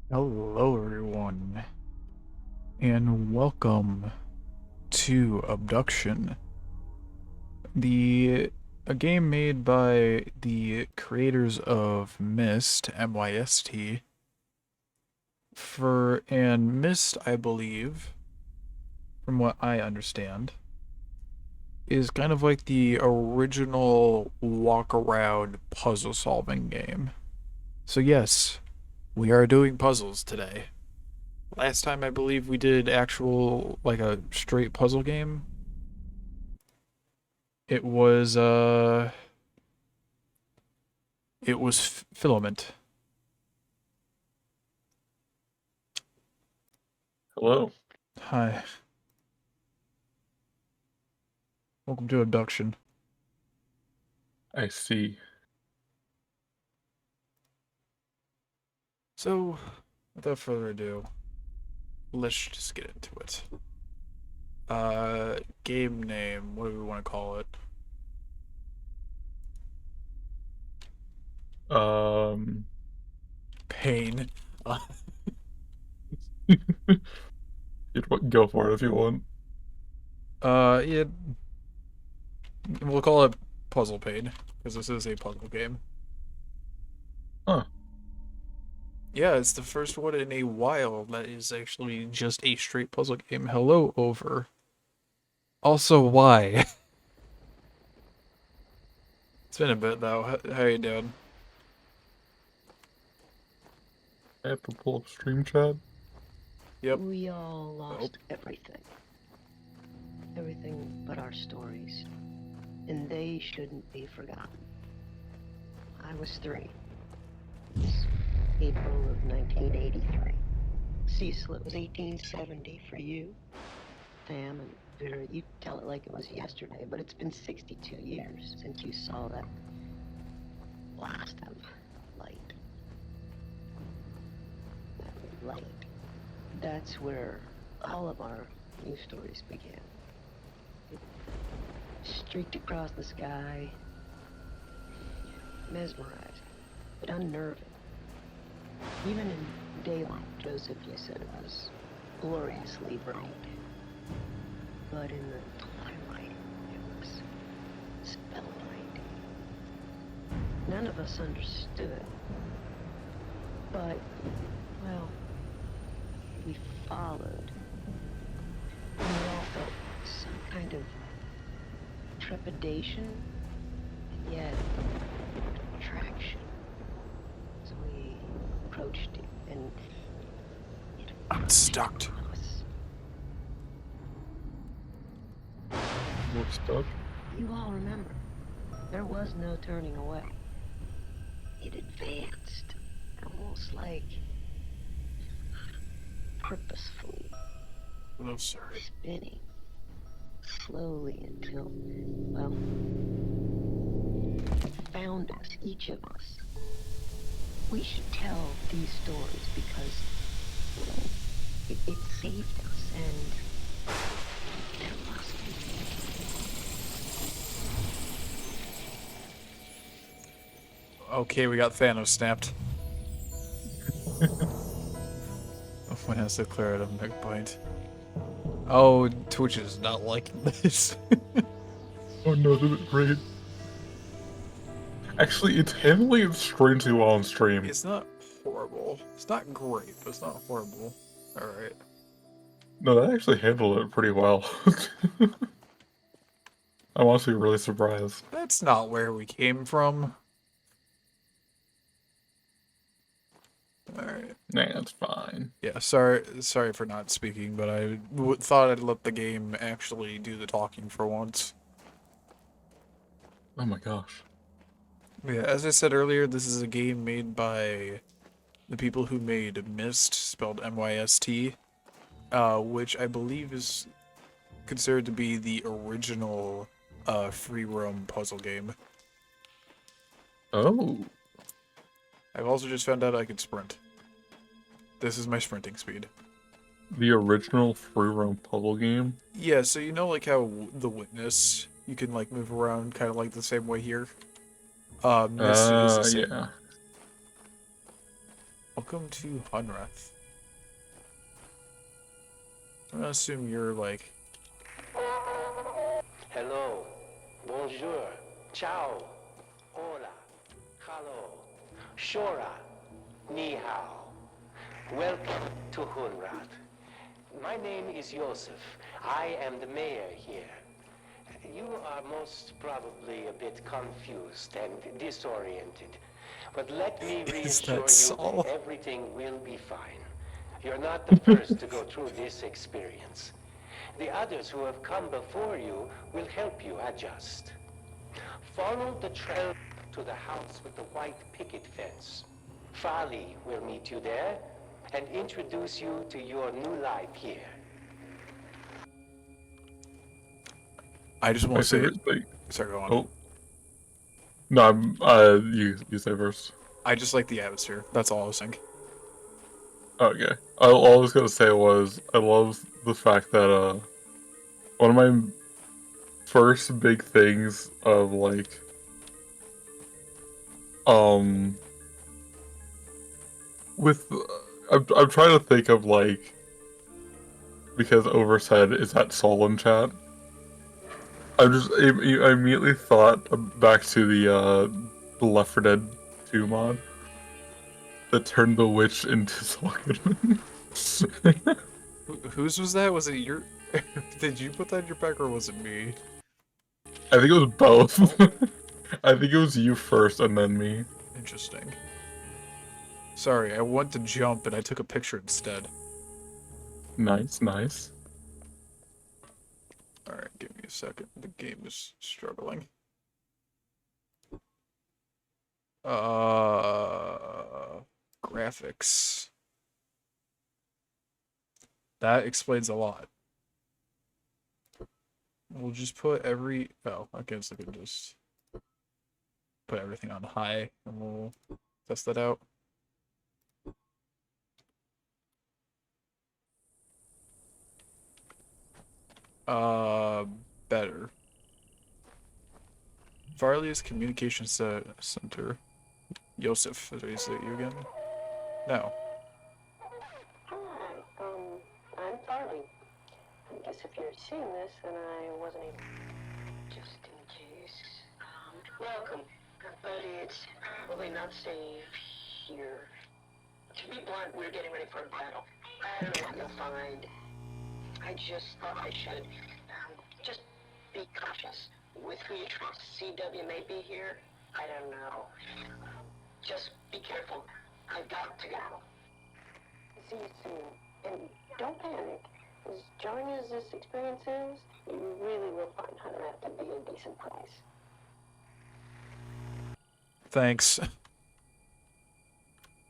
Hello, everyone, and welcome to Obduction, the a game made by the creators of Myst, MYST, and Myst, I believe, from what I understand, is kind of like the original walk around puzzle solving game. So yes, we are doing puzzles today. Last time I believe we did actual like a straight puzzle game. It was Filament. Hello. Hi. Welcome to Abduction. I see. So, without further ado, let's just get into it. Game name, what do we want to call it? Um, Pain. you'd go for it if you want. Yeah, we'll call it Puzzle Pain, because this is a puzzle game. Huh. Yeah, it's the first one in a while that is actually just a straight puzzle game. Hello, over. Also, why? It's been a bit though. How you doing? I have to pull up stream chat. Yep. We all Oh. lost everything. Everything but our stories. And they shouldn't be forgotten. I was 3. It's April of 1983. Cecil, it was 1870 for you. Sam and Vera, you tell it like it was yesterday, but it's been 62 years since you saw that blast of light. That light. That's where all of our new stories began. It streaked across the sky, mesmerizing, but unnerving. Even in daylight, Joseph, you said it was gloriously bright. But in the twilight, it was spellbinding. None of us understood. But, well, we followed. And we all felt some kind of trepidation, and yet attraction. So we approached it, and it I'm stuck. us. We're stuck. You all remember, there was no turning away. It advanced, almost like purposefully, No, sorry. spinning slowly until, well, it found us, each of us. We should tell these stories because it saved us, and there must be. Okay, we got Thanos snapped. One has to clear it of neck point. Oh, Twitch is not liking this. Oh no, this is great. Actually, it's handling it strangely well on stream. It's not horrible. It's not great, but it's not horrible. Alright. No, that actually handled it pretty well. I'm honestly really surprised. That's not where we came from. Alright. Nah, it's fine. Yeah, sorry for not speaking, but I thought I'd let the game actually do the talking for once. Oh my gosh. Yeah, as I said earlier, this is a game made by the people who made Myst, spelled MYST, which I believe is considered to be the original free roam puzzle game. Oh. I've also just found out I could sprint. This is my sprinting speed. The original free roam puzzle game? Yeah, so you know like how the Witness, you can like move around kind of like the same way here? Myst is the same. Yeah. Welcome to Hunrath. I'm gonna assume you're like... Hello, bonjour, ciao, hola, hello, shora, ni hao. Welcome to Hunrat. My name is Joseph. I am the mayor here. You are most probably a bit confused and disoriented. But let me Is reassure that you, Saul? everything will be fine. You're not the first to go through this experience. The others who have come before you will help you adjust. Follow the trail to the house with the white picket fence. Fali will meet you there and introduce you to your new life here. I just My want to say... favorite thing. Sorry, go on. Oh no, you say first. I just like the atmosphere. That's all I was saying. Okay. All I was gonna say was I love the fact that one of my first big things of like um with I'm trying to think of like because Over said is that Soul in chat. I immediately thought back to the Left 4 Dead 2 mod that turned the witch into Solomon. Whose was that? Was it your... Did you put that in your pack or was it me? I think it was both. I think it was you first and then me. Interesting. Sorry, I went to jump and I took a picture instead. Nice, nice. Alright, give me a second. The game is struggling. Graphics. That explains a lot. We'll just put every... Oh, I guess I could just put everything on high and we'll test that out. Better. Farley's Communication Center. Yosef, is it you again? No. Hi, I'm Farley. I guess if you're seeing this, then I wasn't able. Just in case. Welcome. But it's probably not safe here. To be blunt, we're getting ready for a battle. I don't know what you'll find. I just thought I should, just be cautious with who you trust. CW may be here. I don't know. Just be careful. I've got to go. See you soon. And don't panic. As jarring as this experience is, you really will find Hunter to be a decent place. Thanks.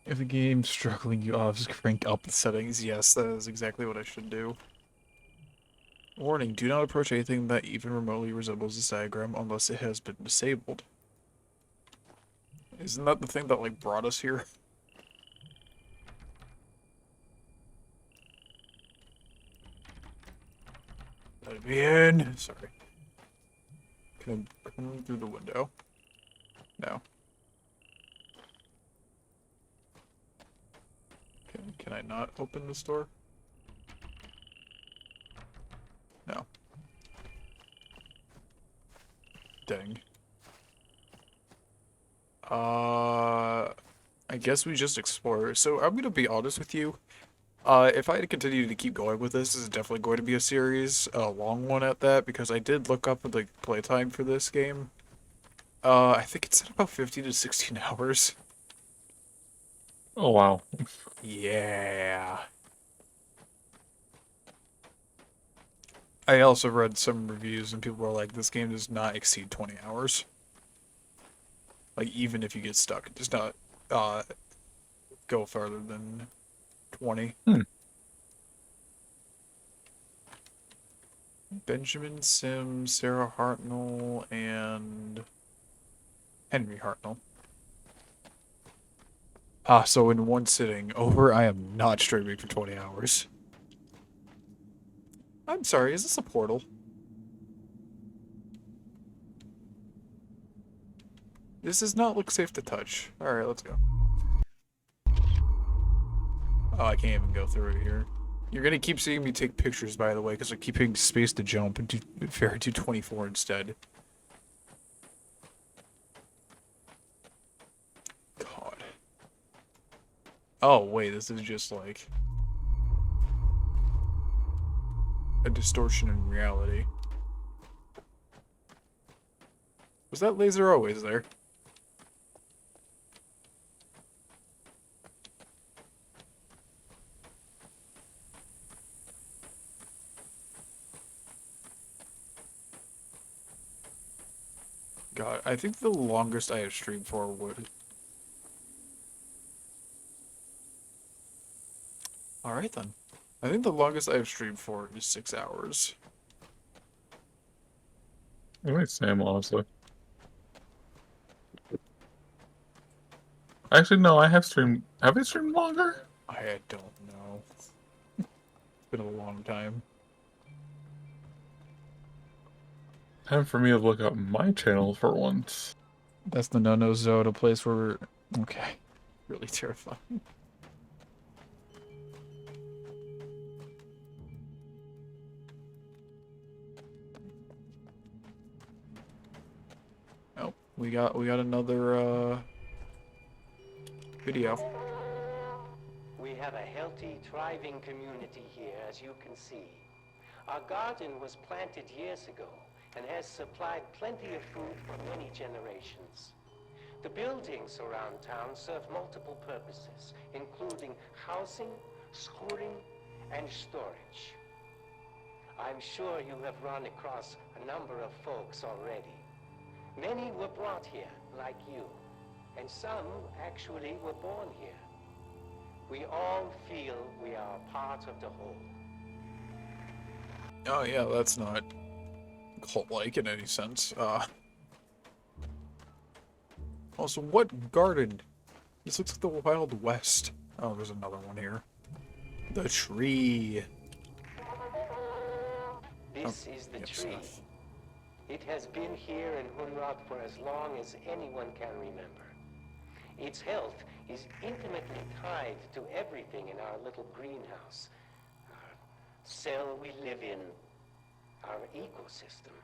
If the game's struggling you off, just crank up the settings. Yes, that is exactly what I should do. Warning, do not approach anything that even remotely resembles this diagram unless it has been disabled. Isn't that the thing that, like, brought us here? Let me in! Sorry. Can I come through the window? No. Can I not open this door? No. Dang. I guess we just explore. So I'm gonna be honest with you. If I continue to keep going with this, this is definitely going to be a series, a long one at that, because I did look up the playtime for this game. I think it's at about 15 to 16 hours. Oh wow. Yeah. I also read some reviews and people were like, this game does not exceed 20 hours. Like, even if you get stuck, it does not, go farther than 20. Benjamin Sims, Sarah Hartnell, and Henry Hartnell. Ah, so in one sitting, over, I am not streaming for 20 hours. I'm sorry, is this a portal? This does not look safe to touch. Alright, let's go. Oh, I can't even go through it here. You're gonna keep seeing me take pictures, by the way, because I keep hitting space to jump and do Fairy 224 instead. God. Oh, wait, this is just like a distortion in reality. Was that laser always there? God, I think the longest I have streamed for would... Alright then. I think the longest I have streamed for is 6 hours. I might Sam, honestly. Actually, no, I have streamed. Have I streamed longer? I don't know. It's been a long time. Time for me to look up my channel for once. That's the no-no zone, a place where... Okay. Really terrifying. Oh, we got another video. We have a healthy, thriving community here, as you can see. Our garden was planted years ago and has supplied plenty of food for many generations. The buildings around town serve multiple purposes, including housing, schooling, and storage. I'm sure you have run across a number of folks already. Many were brought here, like you, and some actually were born here. We all feel we are part of the whole. Oh yeah, that's not cult-like in any sense. Also, what garden? This looks like the Wild West. Oh, there's another one here. The tree. This is the Yep, tree. Seth. It has been here in Hunrad for as long as anyone can remember. Its health is intimately tied to everything in our little greenhouse. Our cell we live in, our ecosystem.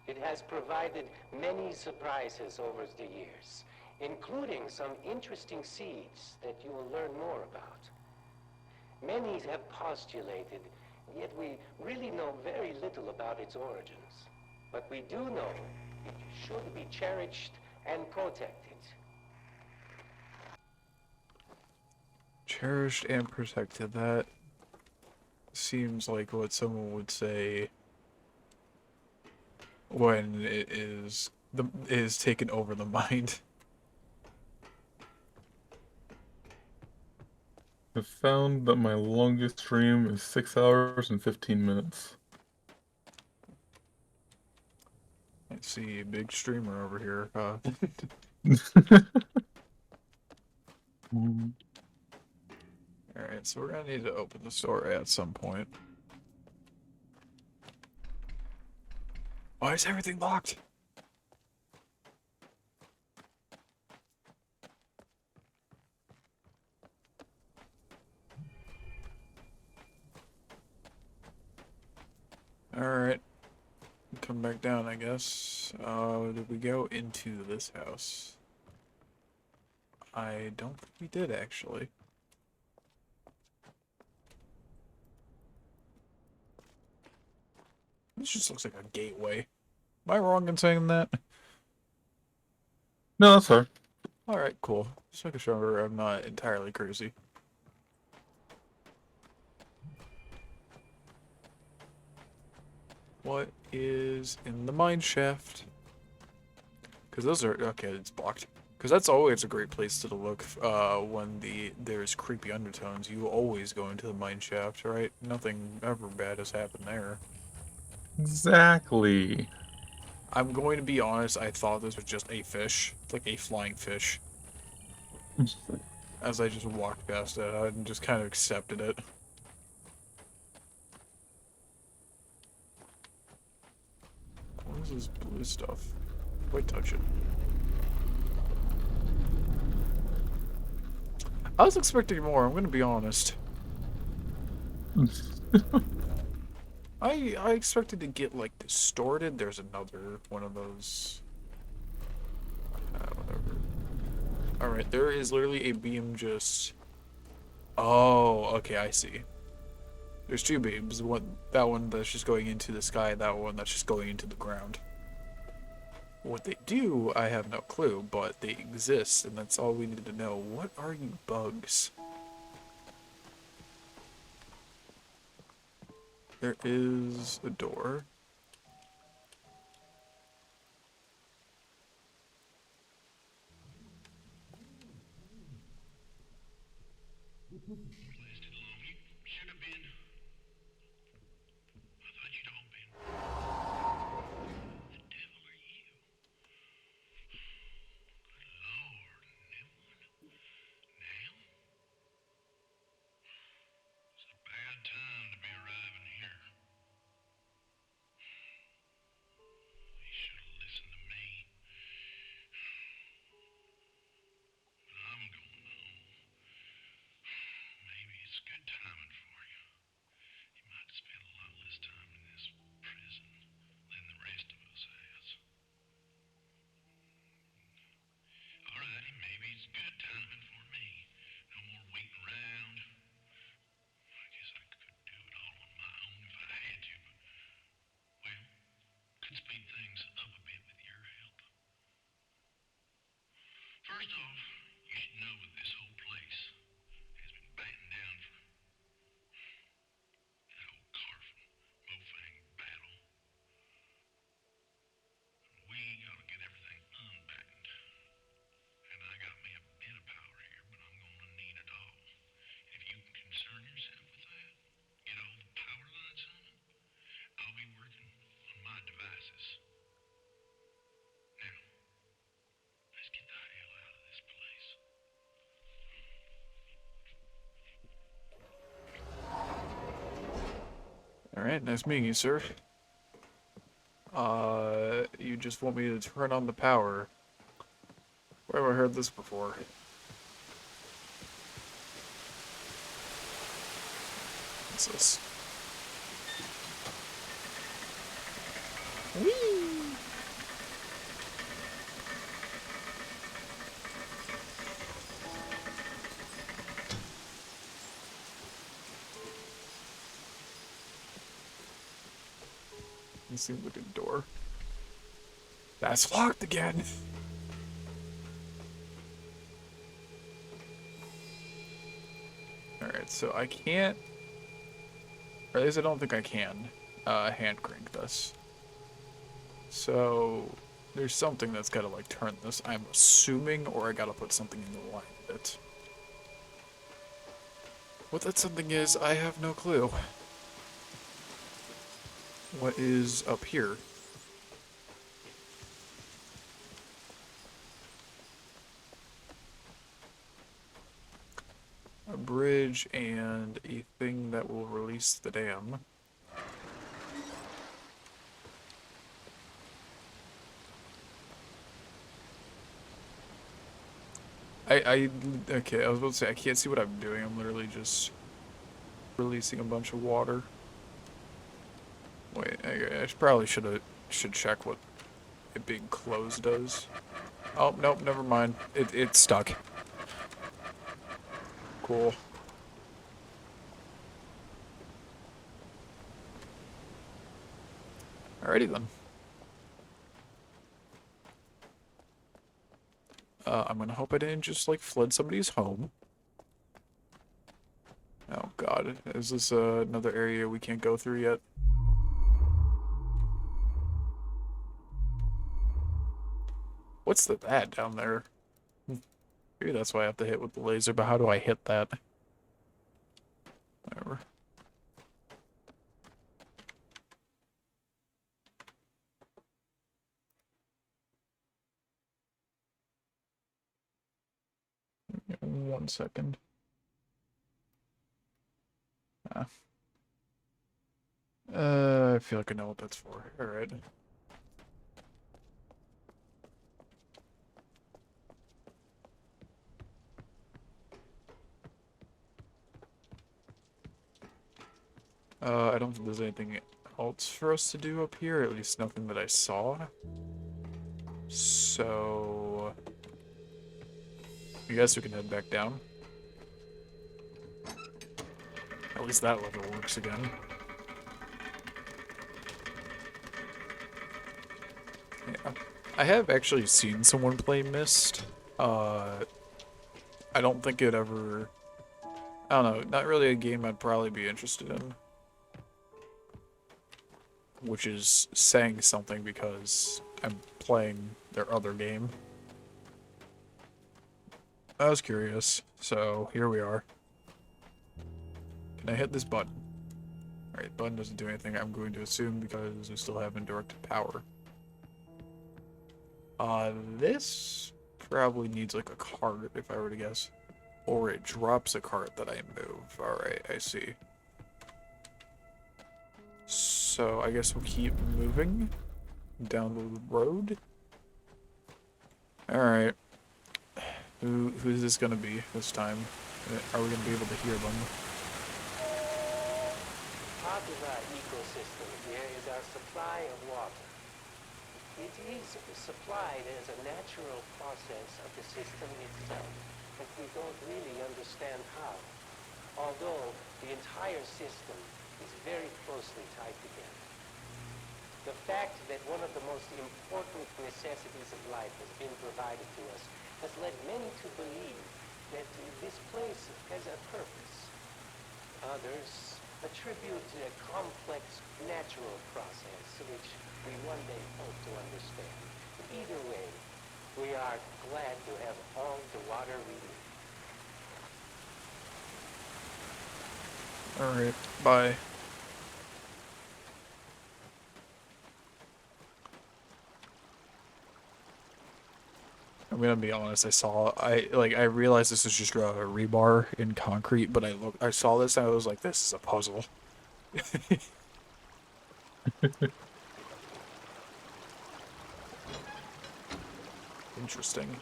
It has provided many surprises over the years, including some interesting seeds that you will learn more about. Many have postulated, yet we really know very little about its origins. But we do know it should be cherished and protected. Cherished and protected. That seems like what someone would say when it is taken over the mind. I found that my longest stream is 6 hours and 15 minutes. I see a big streamer over here. Alright, so we're gonna need to open the store at some point. Why is everything locked? Alright. Come back down, I guess. Did we go into this house? I don't think we did, actually. This just looks like a gateway. Am I wrong in saying that? No, that's fair. Alright, cool. Just making sure I'm not entirely crazy. What is in the mine shaft? Because those are... Okay, it's blocked. Because that's always a great place to look when there's creepy undertones. You always go into the mine shaft, right? Nothing ever bad has happened there. Exactly. I'm going to be honest, I thought this was just a fish. It's like a flying fish. As I just walked past it, I just kind of accepted it. What is this blue stuff? Wait, touch it. I was expecting more, I'm gonna be honest. I expected to get, like, distorted. There's another one of those. Whatever. Alright, there is literally a beam just... Oh, okay, I see. There's two beams. That one that's just going into the sky, that one that's just going into the ground. What they do, I have no clue, but they exist, and that's all we need to know. What are you bugs? There is a door. Alright, nice meeting you, sir. You just want me to turn on the power. Where have I heard this before? What's this? Whee! This seems like a door. That's locked again! Alright, so I can't... Or at least I don't think I can hand crank this. So there's something that's gotta like turn this, I'm assuming, or I gotta put something in the line of it. What that something is, I have no clue. What is up here? A bridge and a thing that will release the dam. Okay, I was about to say, I can't see what I'm doing. I'm literally just releasing a bunch of water. Wait, I probably should check what it being closed does. Oh, nope, never mind. It's stuck. Cool. Alrighty then. I'm gonna hope I didn't just like flood somebody's home. Oh god, is this another area we can't go through yet? What's that down there? Maybe that's why I have to hit with the laser, but how do I hit that? Whatever. One second. Ah. I feel like I know what that's for. Alright. I don't think there's anything else for us to do up here, at least nothing that I saw. So I guess we can head back down. At least that lever works again. Yeah. I have actually seen someone play Myst. I don't think it ever... I don't know, not really a game I'd probably be interested in. Which is saying something because I'm playing their other game. I was curious, so here we are. Can I hit this button? Alright, button doesn't do anything, I'm going to assume because we still haven't directed power. This probably needs like a cart if I were to guess. Or it drops a cart that I move. Alright, I see. So I guess we'll keep moving down the road. Alright. Who's this gonna be this time? Are we gonna be able to hear them? Part of our ecosystem here is our supply of water. It is supplied as a natural process of the system itself, but we don't really understand how. Although the entire system is very closely tied together. The fact that one of the most important necessities of life has been provided to us has led many to believe that this place has a purpose. Others attribute a complex natural process which we one day hope to understand. Either way, we are glad to have all the water we need. Alright, bye. I'm gonna be honest, I realized this is just a rebar in concrete, but I saw this and I was like, this is a puzzle. Interesting.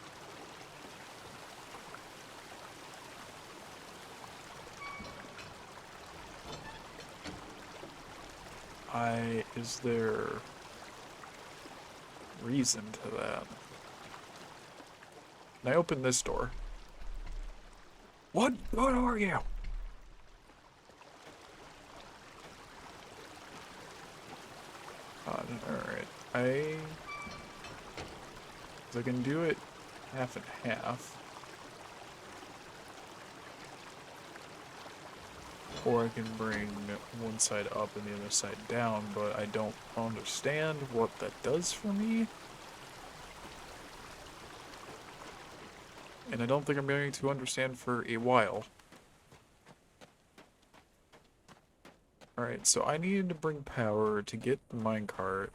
Is there reason to that? Can I open this door? What are you? Alright. I can do it half and half. Or I can bring one side up and the other side down, but I don't understand what that does for me. And I don't think I'm going to understand for a while. Alright, so I needed to bring power to get the minecart.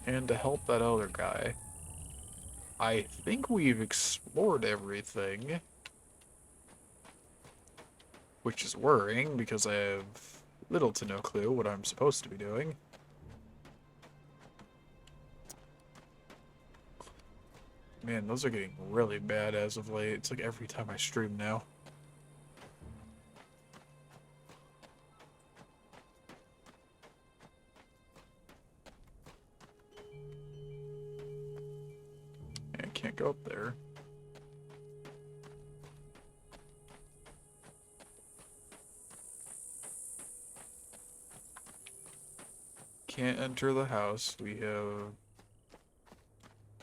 And to help that other guy. I think we've explored everything. Which is worrying, because I have little to no clue what I'm supposed to be doing. Man, those are getting really bad as of late. It's like every time I stream now. I can't go up there. Can't enter the house. We have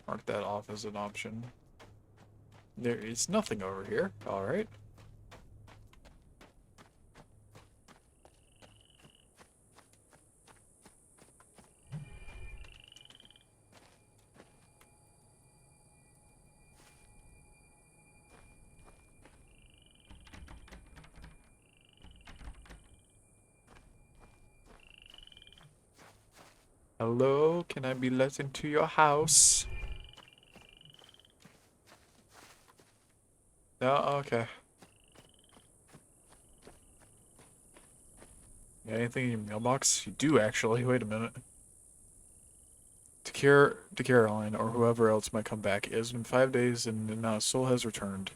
marked that off as an option. There is nothing over here. Alright. Hello, can I be let into your house? No, okay. Got anything in your mailbox? You do actually. Wait a minute. To Caroline or whoever else might come back. It has been 5 days and not a soul has returned.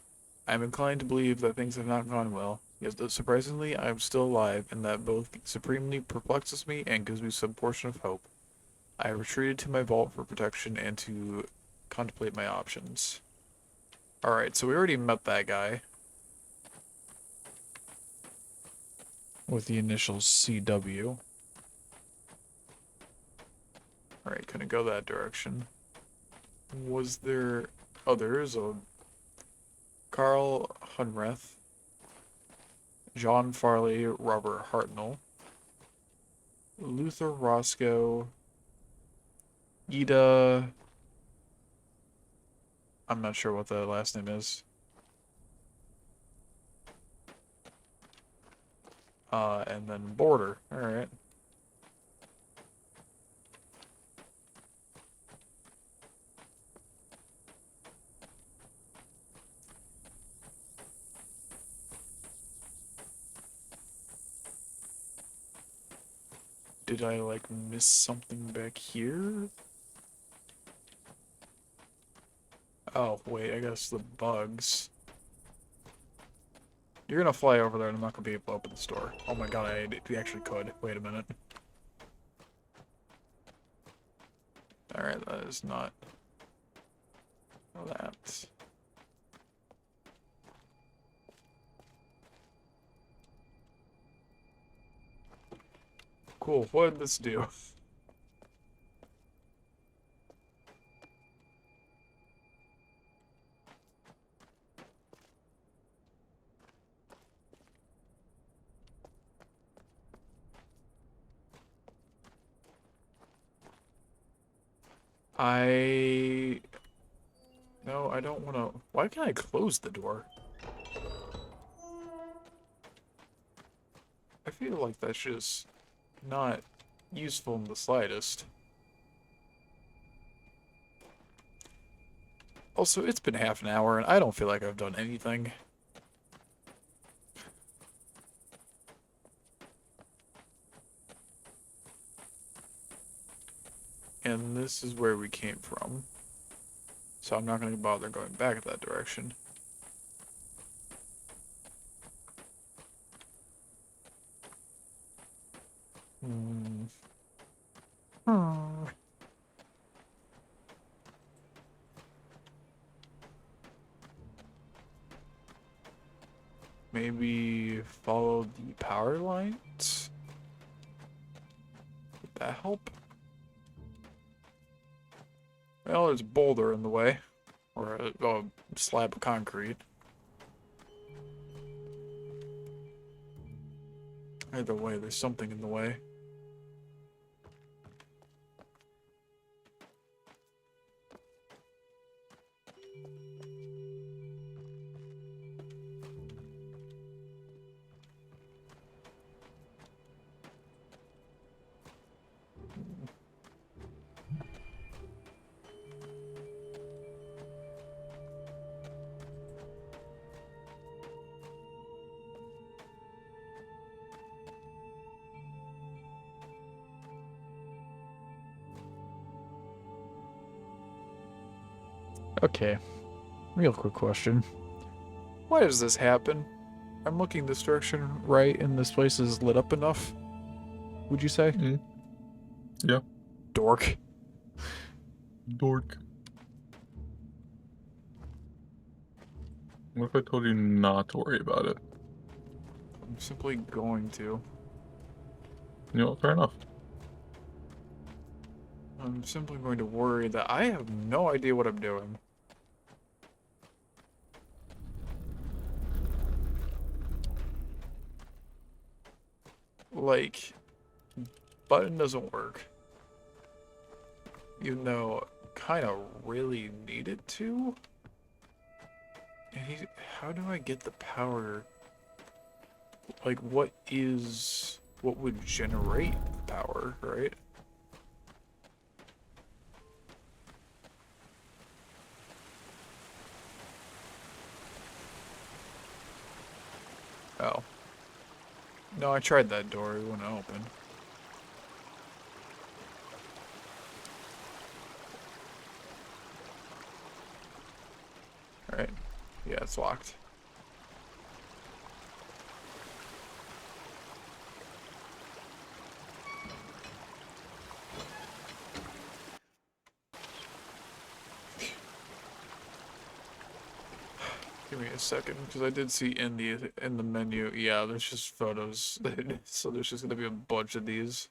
I'm inclined to believe that things have not gone well. Yet, surprisingly, I am still alive, and that both supremely perplexes me and gives me some portion of hope. I retreated to my vault for protection and to contemplate my options. Alright, so we already met that guy. With the initials CW. Alright, couldn't go that direction. Was there... Oh, there is a... Carl Hunreth. John Farley, Robert Hartnell. Luther Roscoe. Ida... I'm not sure what the last name is. And then Border. Alright. Did I, like, miss something back here? Oh, wait, I guess the bugs. You're gonna fly over there and I'm not gonna be able to open this door. Oh my god, I actually could. Wait a minute. Alright, that is not... that. Cool, what did this do? No, I don't wanna... Why can't I close the door? I feel like that's just not useful in the slightest. Also, it's been half an hour and I don't feel like I've done anything. And this is where we came from. So I'm not going to bother going back that direction. Hmm. Maybe follow the power lines? Would that help? Well, there's a boulder in the way. Or a slab of concrete. Either way, there's something in the way. Okay, real quick question. Why does this happen? I'm looking this direction, right, and this place is lit up enough? Would you say? Mm. Yeah. Dork. Dork. What if I told you not to worry about it? I'm simply going to. You know, fair enough. I'm simply going to worry that I have no idea what I'm doing. Like, button doesn't work. Even though I kind of really need it to. And how do I get the power? Like, what would generate the power, right? Oh. No, I tried that door, it wouldn't open. Alright. Yeah, it's locked. Give me a second, because I did see in the menu, yeah, there's just photos. So there's just gonna be a bunch of these.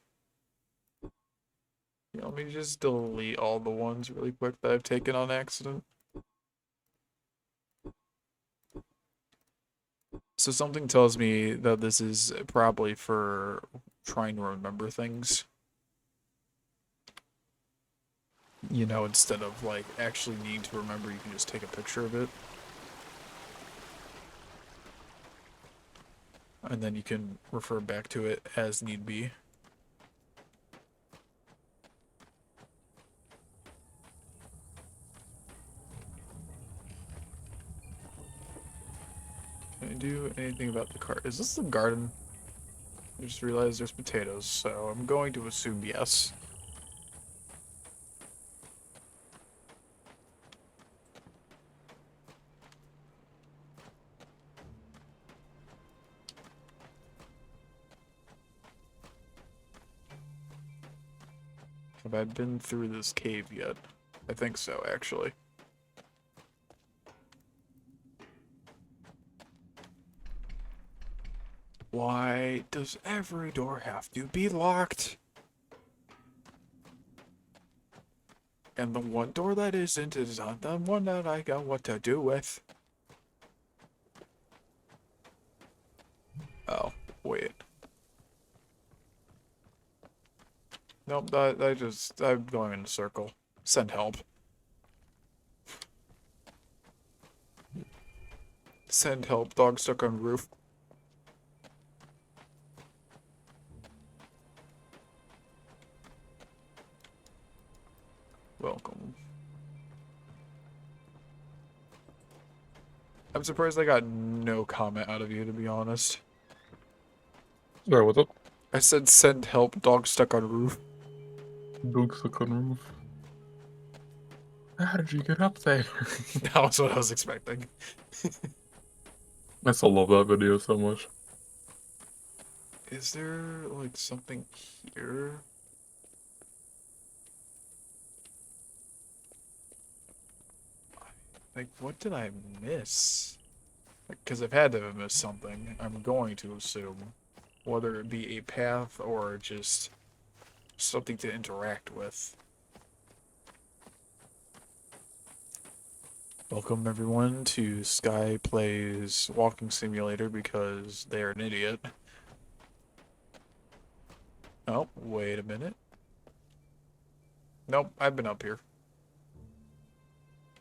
Yeah, let me just delete all the ones really quick that I've taken on accident. So something tells me that this is probably for trying to remember things. You know, instead of like actually needing to remember, you can just take a picture of it. And then you can refer back to it as need be. Can I do anything about the cart? Is this the garden? I just realized there's potatoes, so I'm going to assume yes. Have I been through this cave yet? I think so, actually. Why does every door have to be locked? And the one door that isn't is not the one that I got what to do with. Oh, wait. Nope, I'm going in a circle. Send help. Send help, dog stuck on roof. Welcome. I'm surprised I got no comment out of you, to be honest. Sorry, what's up? I said send help, dog stuck on roof. Dog stuck on roof. How did you get up there? That was what I was expecting. I still love that video so much. Is there, like, something here? Like, what did I miss? Because I've had to have missed something, I'm going to assume. Whether it be a path or just something to interact with. Welcome everyone to Sky Plays Walking Simulator because they're an idiot. Oh, wait a minute. Nope, I've been up here.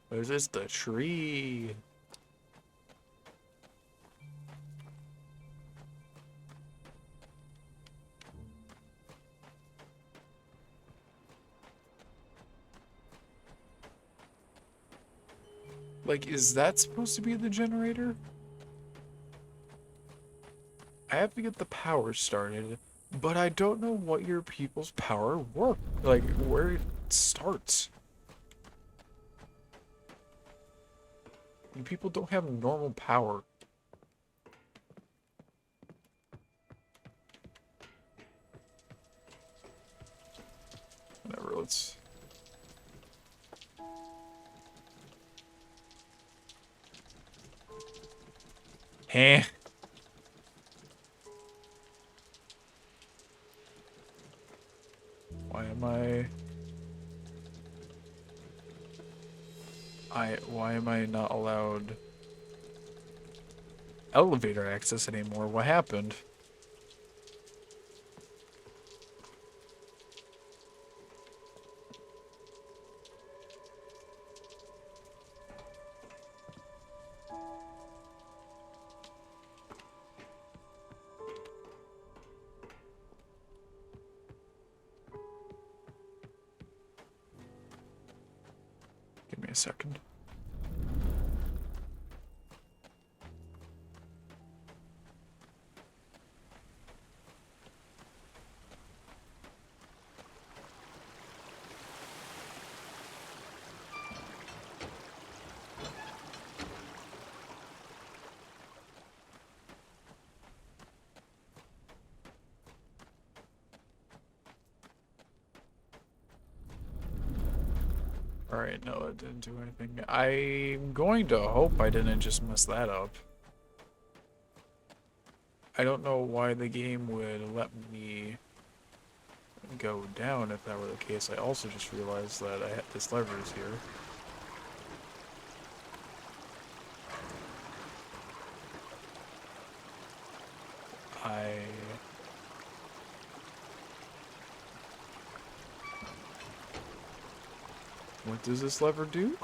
There's this the tree. Like, is that supposed to be the generator? I have to get the power started, but I don't know what your people's power work. Like, where it starts. You people don't have normal power. Whatever, let's... Heh. Why am why am I not allowed elevator access anymore? What happened? Give me a second. Alright, no, it didn't do anything. I'm going to hope I didn't just mess that up. I don't know why the game would let me go down if that were the case. I also just realized that I had this lever is here. What does this lever do?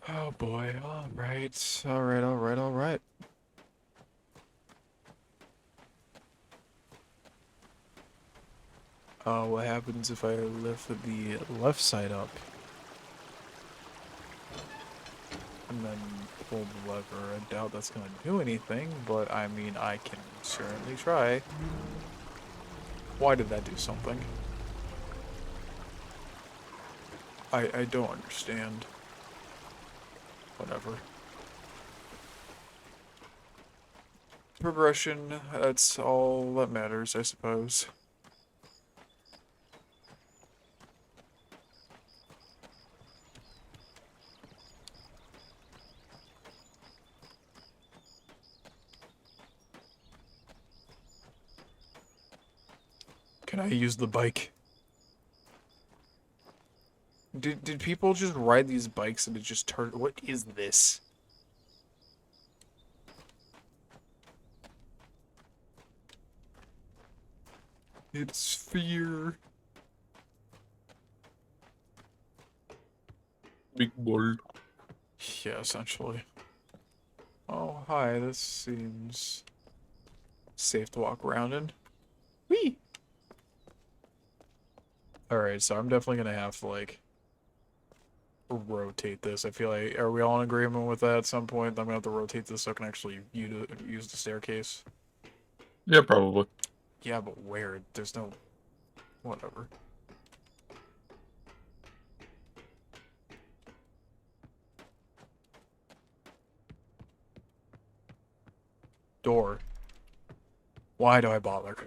Oh boy, alright, alright, alright, alright. What happens if I lift the left side up? And then pull the lever? I doubt that's gonna do anything, but I mean, I can certainly try. Why did that do something? I don't understand. Whatever. Progression, that's all that matters, I suppose. Can I use the bike? Did people just ride these bikes and it just turned? What is this? It's fear. Big bold. Yeah, essentially. Oh, hi, this seems safe to walk around in. Whee! Alright, so I'm definitely gonna have to, like, rotate this. I feel like, are we all in agreement with that at some point? I'm gonna have to rotate this so I can actually use the staircase. Yeah, probably. Yeah, but where? There's no... Whatever. Door. Why do I bother?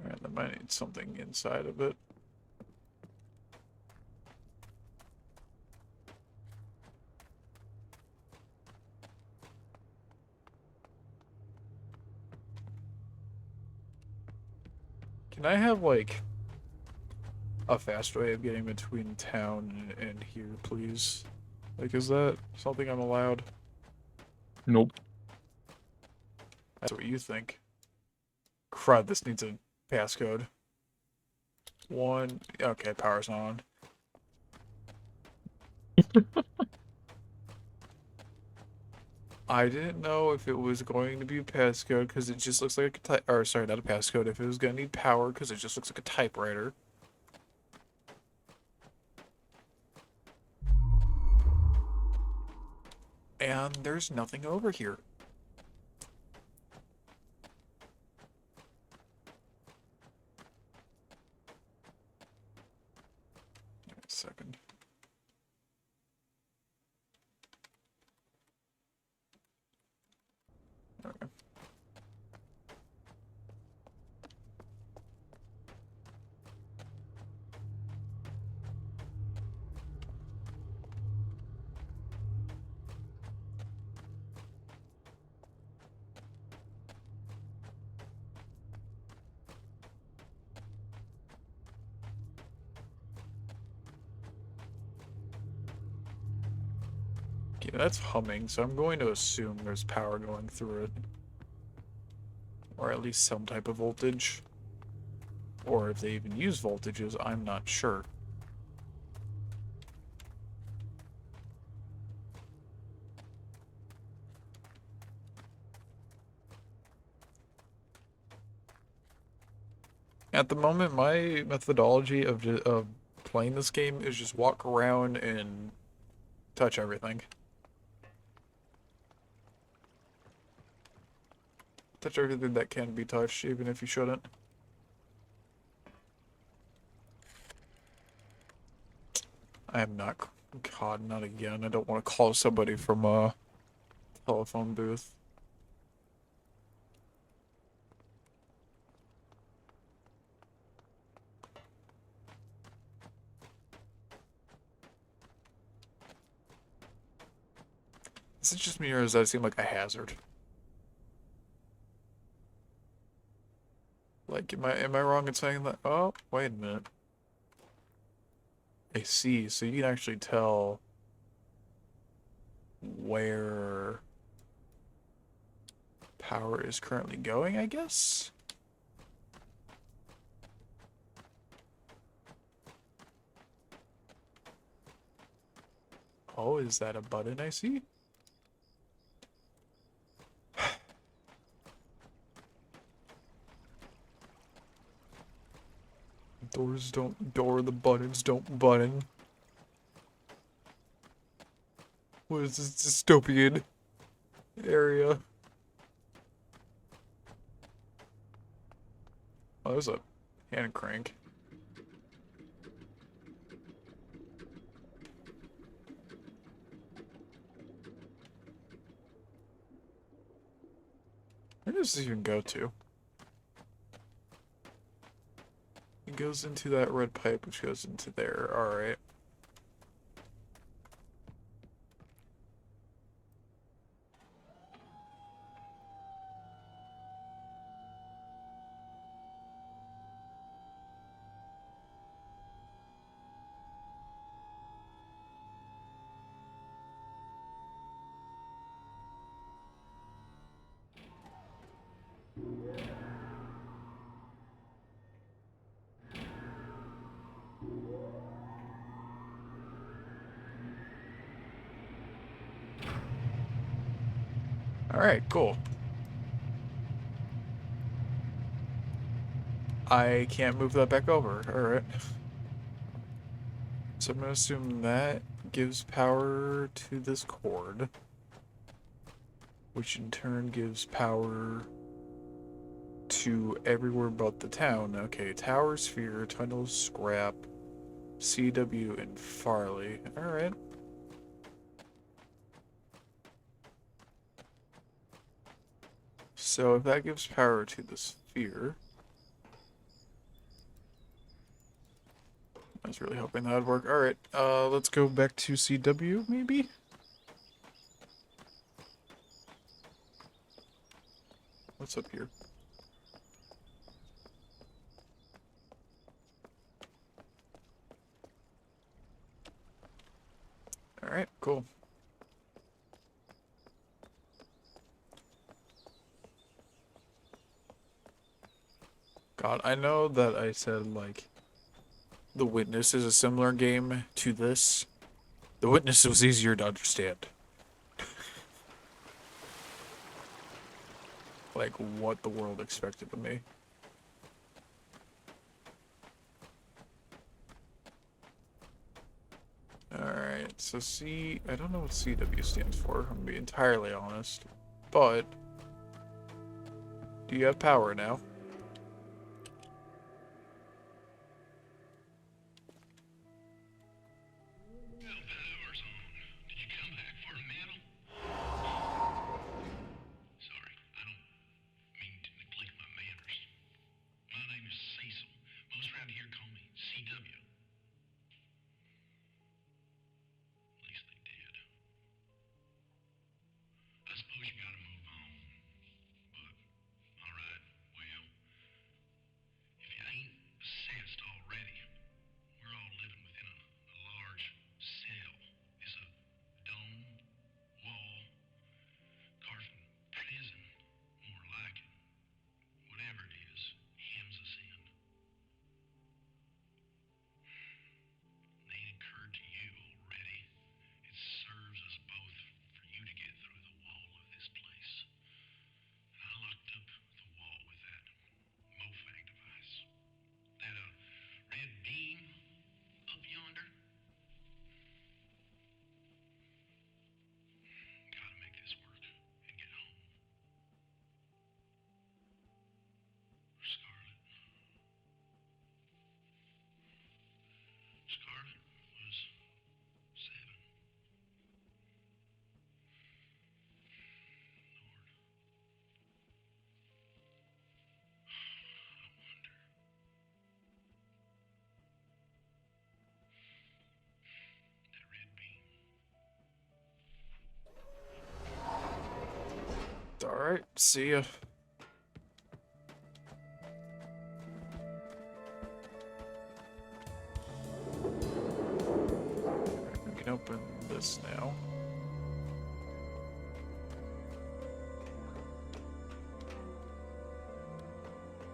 Alright, I might need something inside of it. Can I have, like, a fast way of getting between town and here, please? Like, is that something I'm allowed? Nope. That's what you think. Crud, this needs a passcode. One... Okay, power's not on. I didn't know if it was going to be a passcode because it just looks like a type... Or, sorry, not a passcode. If it was going to need power because it just looks like a typewriter. And there's nothing over here. Wait a second. Okay. Okay, that's humming, so I'm going to assume there's power going through it. Or at least some type of voltage. Or if they even use voltages, I'm not sure. At the moment, my methodology of playing this game is just walk around and touch everything. Touch everything that can be touched, even if you shouldn't. I am not. God, not again. I don't want to call somebody from a telephone booth. Is it just me or does that seem like a hazard? Like, am I wrong in saying that? Oh, wait a minute. I see. So you can actually tell where power is currently going, I guess? Oh, is that a button I see? Doors don't door, the buttons don't button. What is this dystopian area? Oh, there's a hand crank. Where does this even go to? It goes into that red pipe, which goes into there. Alright. Alright, cool. I can't move that back over. Alright. So I'm gonna assume that gives power to this cord, which in turn gives power to everywhere but the town. Okay, tower, sphere, tunnels, scrap, CW, and Farley. Alright. So if that gives power to the sphere, I was really hoping that would work. Alright, let's go back to CW, maybe? What's up here? Alright, cool. God, I know that I said, like, The Witness is a similar game to this. The Witness was easier to understand. Like, what the world expected of me. Alright, so I don't know what CW stands for, I'm gonna be entirely honest. But, do you have power now? Scarlet was 7. Lord. I wonder. That red beam. Alright, see ya. We can open this now.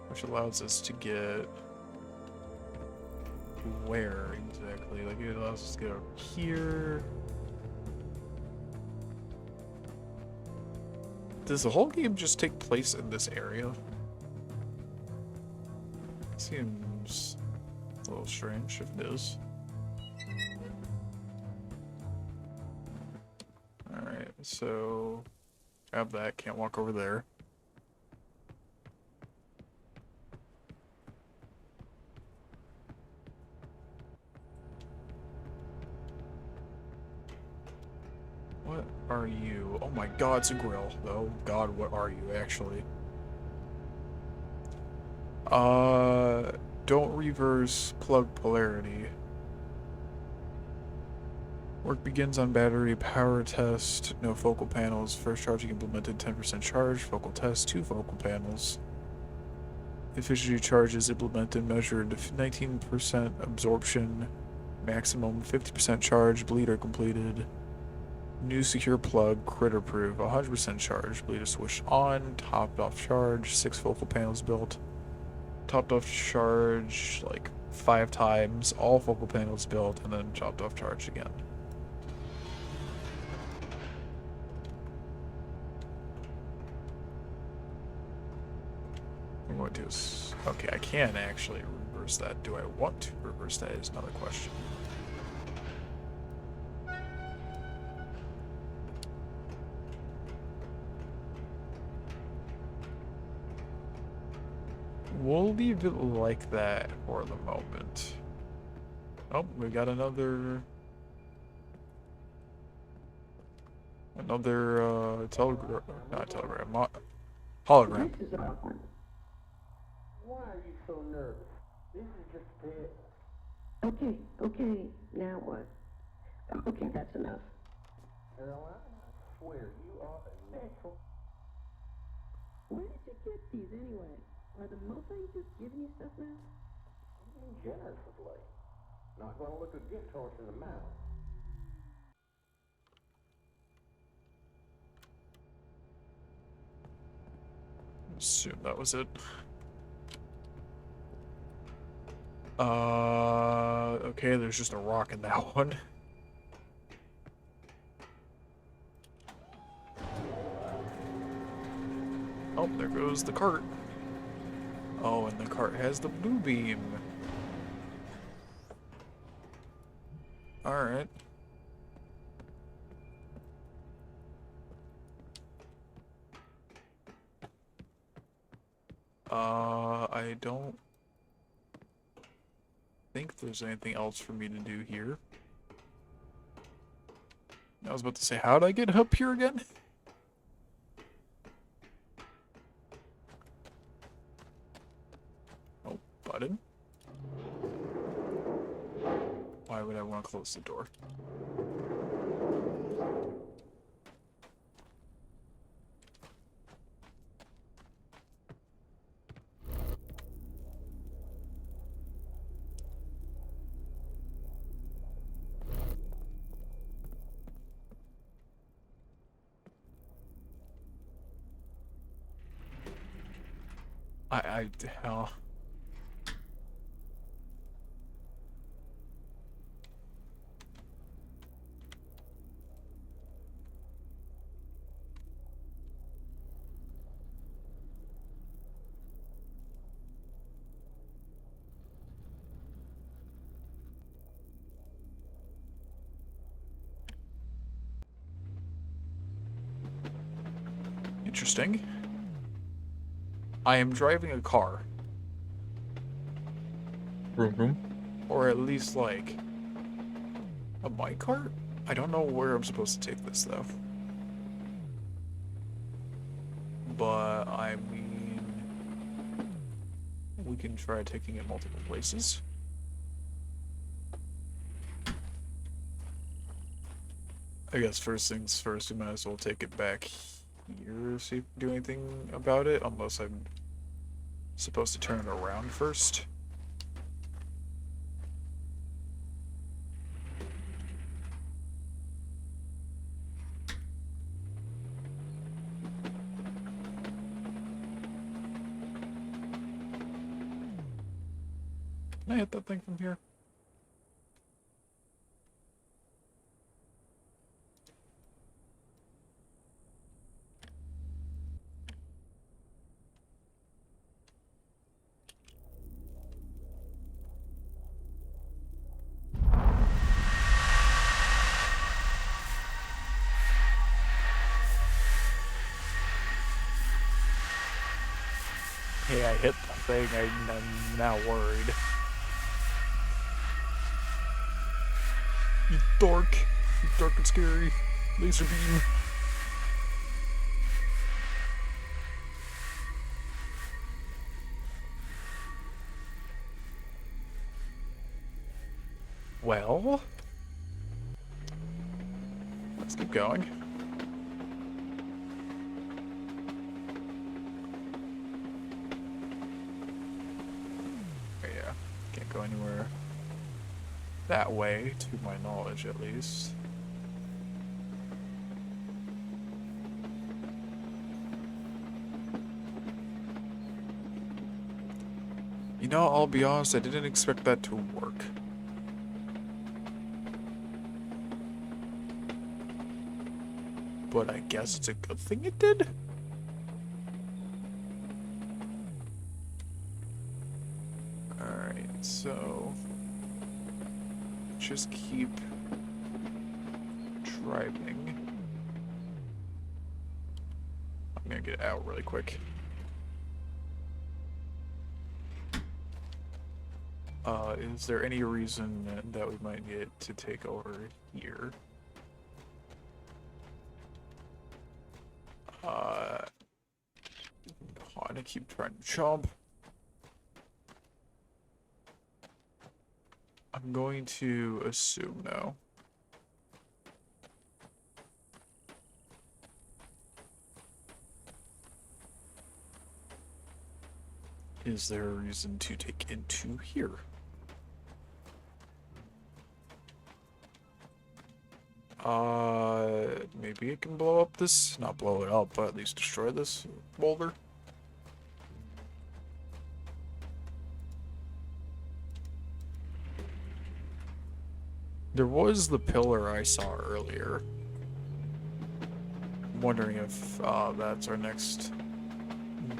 Which allows us to get where exactly? Like it allows us to get over here. Does the whole game just take place in this area? Seems a little strange if it is. Alright, so grab that, can't walk over there. What are you? Oh my god, it's a grill. Oh god, what are you actually? Don't reverse plug polarity. Work begins on battery power test. No focal panels. First charging implemented 10% charge. Focal test, 2 focal panels. Efficiency charge is implemented, measured 19% absorption. Maximum 50% charge. Bleeder completed. New secure plug, critter proof, 100% charge. Bleeder switch on. Topped off charge. 6 focal panels built. Topped off charge like 5 times. All focal panels built, and then topped off charge again. I'm going to okay, I can actually reverse that. Do I want to reverse that is another question. We'll leave it like that for the moment. Oh, we got another telegram, not telegram, hologram. This is awkward. Why are you so nervous? This is just a test. Okay, now what? Okay, that's enough. Caroline, I swear, you are a natural. Where did you get these anyway? Are the Mustangs just giving you stuff now? I'm being generous of late. Not gonna look a gift horse in the mouth. Assume that was it. Okay, there's just a rock in that one. Oh, there goes the cart. Oh, and the cart has the blue beam. Alright. I don't think there's anything else for me to do here. I was about to say, how'd I get up here again? Oh, button. Why would I want to close the door? Hell. Interesting. I am driving a car. Vroom vroom. Or at least, like, A minecart? I don't know where I'm supposed to take this, though. But, I mean... we can try taking it multiple places. I guess first things first, we might as well take it back here, see if we can do anything about it, unless I'm supposed to turn it around first. Can I hit that thing from here? Hey, I hit the thing. I'm now worried. You dork. You dark and scary. Laser beam. Well, let's keep going. Oh, yeah, can't go anywhere that way, to my knowledge at least. You know, I'll be honest, I didn't expect that to work. But I guess it's a good thing it did? Alright, so... just keep driving. I'm gonna get out really quick. Is there any reason that we might get to take over here? I keep trying to jump. I'm going to assume no. Is there a reason to take into here? Maybe it can blow up this, not blow it up, but at least destroy this boulder. There was the pillar I saw earlier. I'm wondering if that's our next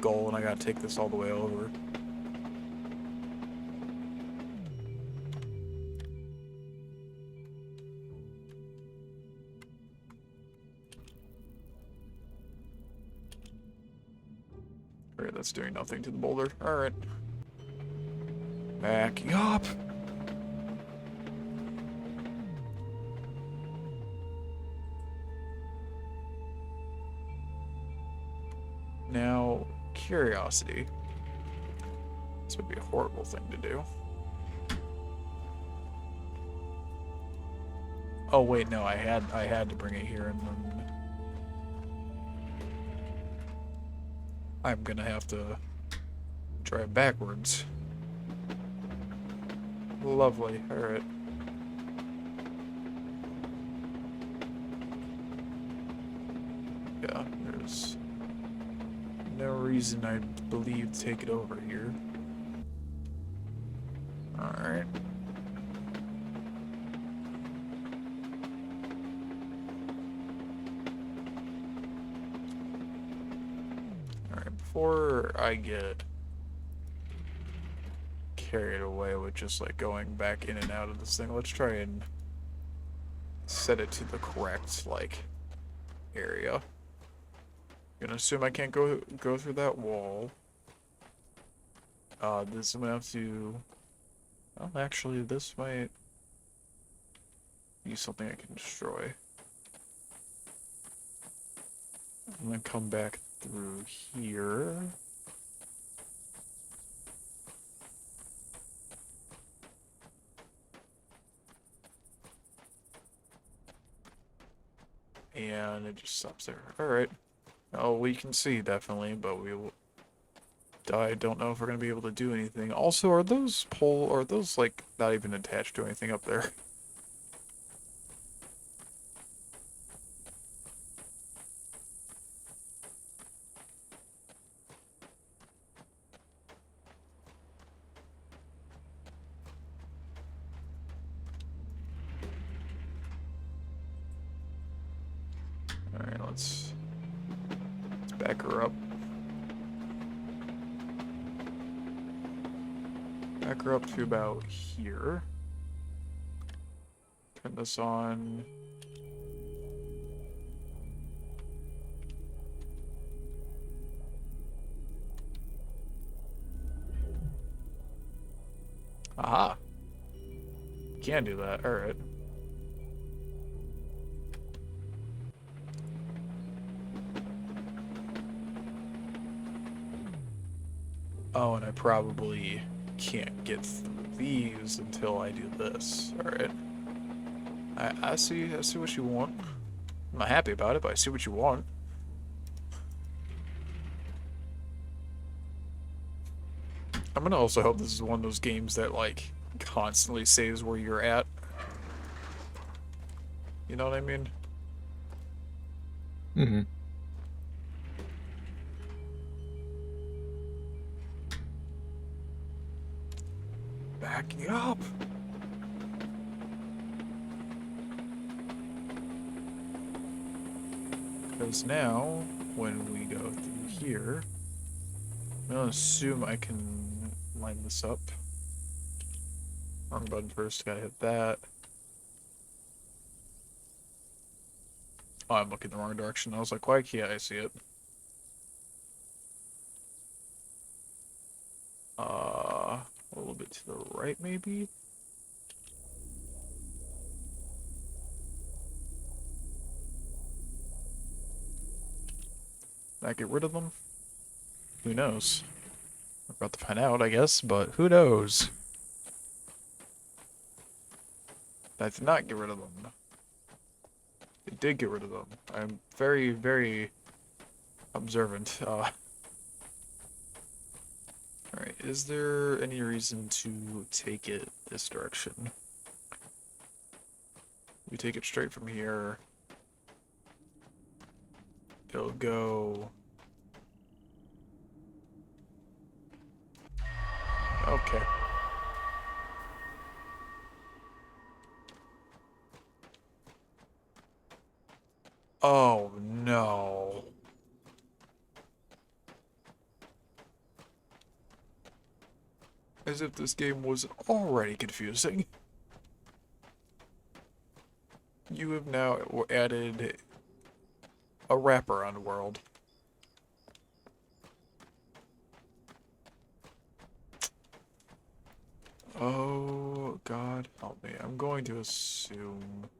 goal and I gotta take this all the way over. Alright, that's doing nothing to the boulder. Alright. Backing up! Now, curiosity. This would be a horrible thing to do. Oh wait, no, I had to bring it here and then I'm gonna have to drive backwards. Lovely, alright. Yeah, there's no reason I believe to take it over here. Alright. Alright, before I get carried away with just like going back in and out of this thing, let's try and set it to the correct like area. Gonna assume I can't go through that wall. This I'm gonna have to. Well, actually, this might. be something I can destroy. And then come back through here. And it just stops there. Alright. Oh, we can see, definitely, but we will... I don't know if we're going to be able to do anything. Also, are those like, not even attached to anything up there? Alright, let's back her up. Back her up to about here. Turn this on. Aha! Can do that, alright. Oh, and I probably can't get through these until I do this. Alright. I see what you want. I'm not happy about it, but I see what you want. I'm gonna also hope this is one of those games that, like, constantly saves where you're at. You know what I mean? Mm-hmm. Backing up! Because now, when we go through here, I'm gonna assume I can line this up. Wrong button first, gotta hit that. Oh, I'm looking the wrong direction. I was like, why can't I see it? A little bit to the right, maybe? That get rid of them? Who knows? We're about to find out, I guess, but who knows? That did not get rid of them. It did get rid of them. I'm very, very observant. Alright, is there any reason to take it this direction? We take it straight from here. It'll go... Okay. Oh, no. As if this game was already confusing. You have now added a wraparound world. Oh, God help me. I'm going to assume...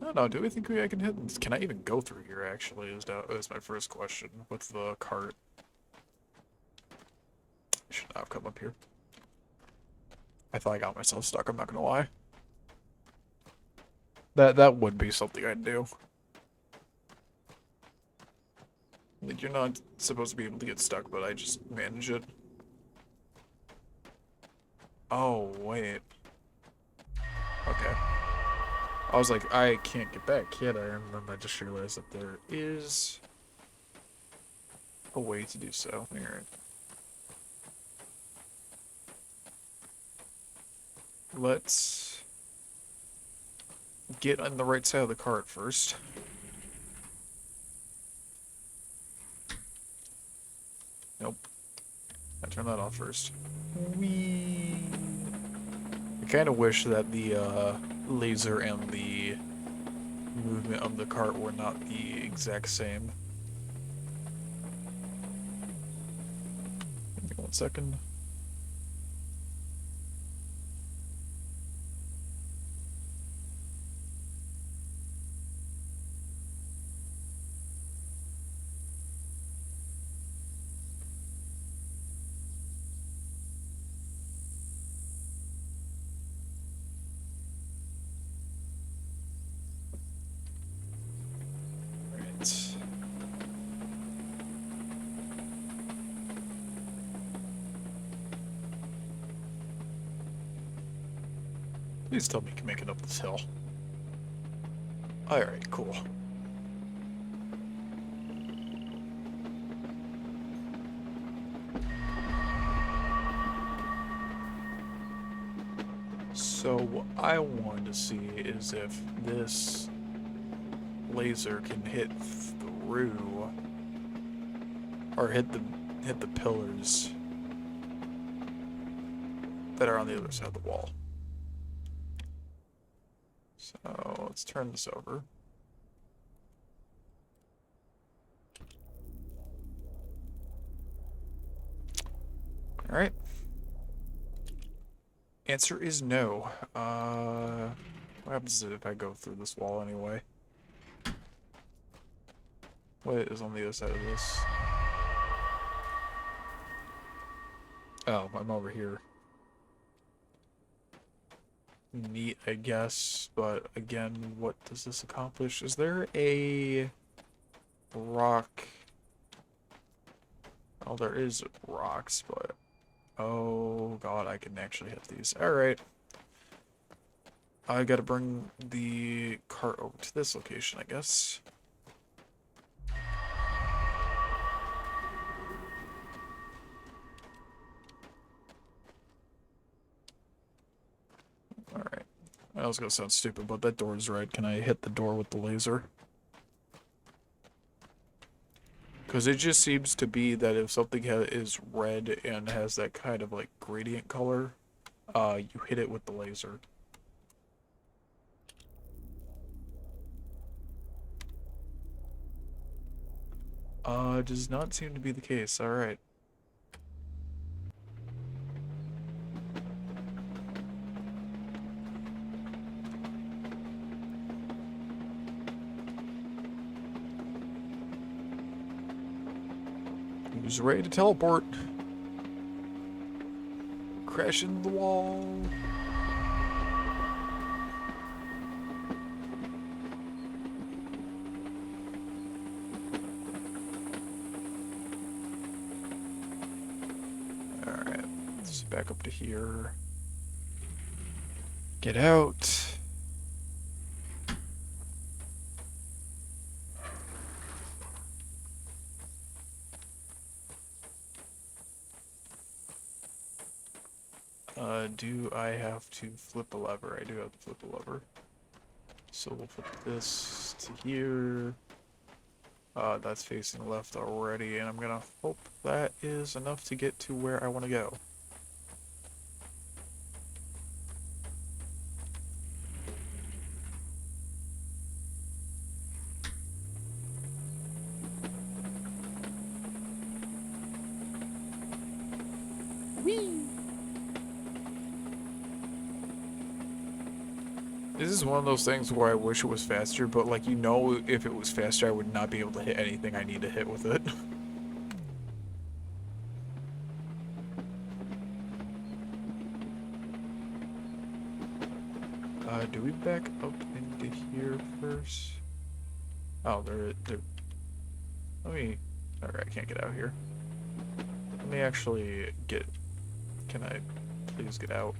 I don't know, do we think I can hit this? Can I even go through here, actually, is my first question with the cart. I should not have come up here. I thought I got myself stuck, I'm not gonna lie. That would be something I'd do. Like, you're not supposed to be able to get stuck, but I just manage it. Oh, wait. Okay. I was like, I can't get back, can I? And then I just realized that there is a way to do so. Alright. Let's get on the right side of the cart first. Nope. I turn that off first. Whee! I kind of wish that the laser and the movement of the cart were not the exact same. Give me 1 second. Please tell me you can make it up this hill. Alright, cool. So what I wanted to see is if this laser can hit through or hit the pillars that are on the other side of the wall. So let's turn this over. All right. Answer is no. What happens if I go through this wall anyway? What is on the other side of this? Oh, I'm over here. Neat, I guess, but again, what does this accomplish? Is there a rock? Oh, there is rocks, but oh god, I can actually hit these. Alright. I gotta bring the cart over to this location, I guess. Alright. I was gonna sound stupid, but that door is right. Can I hit the door with the laser? Because it just seems to be that if something is red and has that kind of like gradient color, you hit it with the laser. Does not seem to be the case. Alright. Who's ready to teleport? Crash into the wall. Alright, let's back up to here. Get out. Do I have to flip a lever? I do have to flip a lever. So we'll flip this to here. That's facing left already, and I'm gonna hope that is enough to get to where I want to go. This is one of those things where I wish it was faster, but like, you know, if it was faster, I would not be able to hit anything I need to hit with it. Do we back up into here first? Oh, they're... Let me... Alright, I can't get out here. Let me actually get... Can I please get out?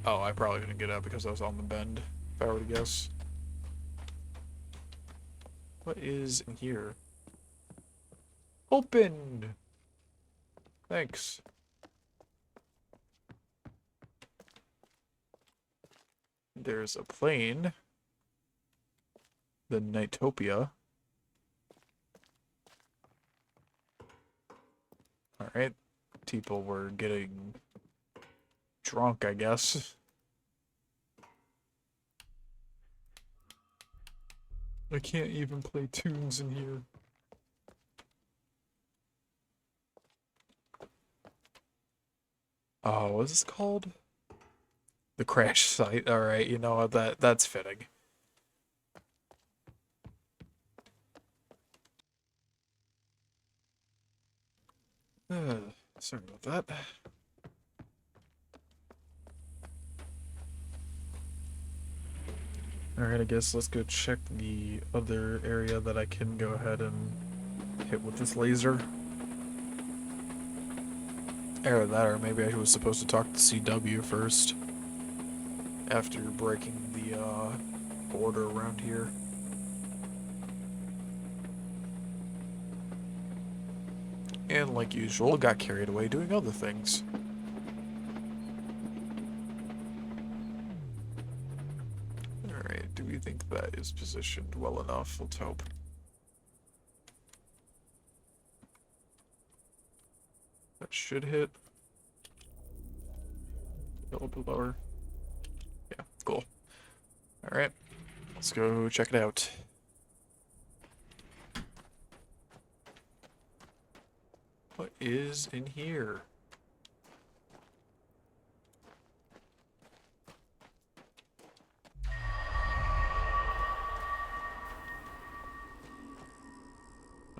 Oh, I probably couldn't get out because I was on the bend, if I were to guess. What is in here? Open! Thanks. There's a plane. The Nightopia. Alright. People were getting drunk, I guess. I can't even play tunes in here. Oh, what is this called? The crash site. Alright, you know what, that's fitting. Sorry about that. Alright, I guess let's go check the other area that I can go ahead and hit with this laser. Either that, or maybe I was supposed to talk to CW first. after breaking the border around here. And like usual, got carried away doing other things. Alright, do we think that is positioned well enough? Let's hope. That should hit. A little bit lower. Yeah, cool. Alright, let's go check it out. What is in here?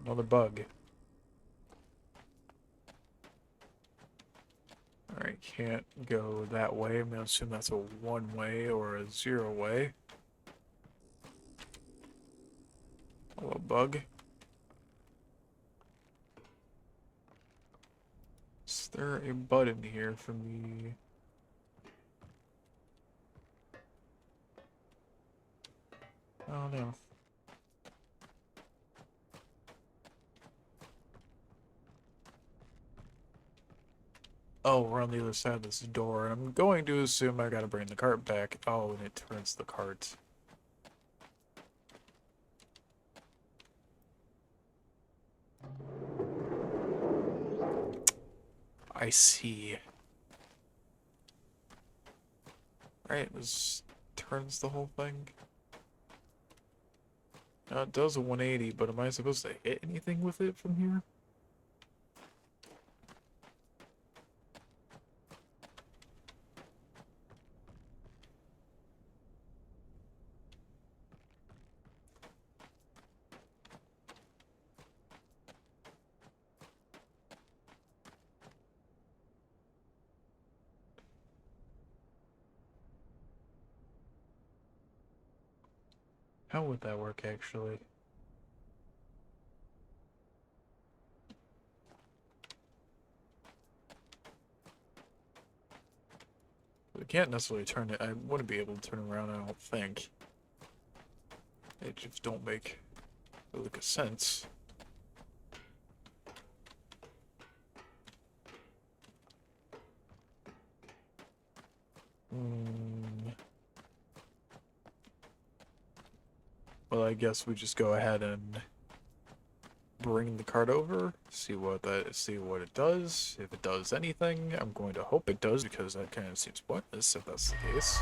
Another bug. Alright, can't go that way. I'm gonna assume that's a one-way or a zero-way. Hello, bug. Is there a button here for me? Oh no. Oh, we're on the other side of this door, and I'm going to assume I gotta bring the cart back. Oh, and it turns the cart. I see. Right, this turns the whole thing. Now it does a 180, but am I supposed to hit anything with it from here? How would that work, actually? We can't necessarily turn it. I wouldn't be able to turn around, I don't think. They just don't make a sense. Well, I guess we just go ahead and bring the cart over, see what it does. If it does anything, I'm going to hope it does because that kind of seems pointless if that's the case.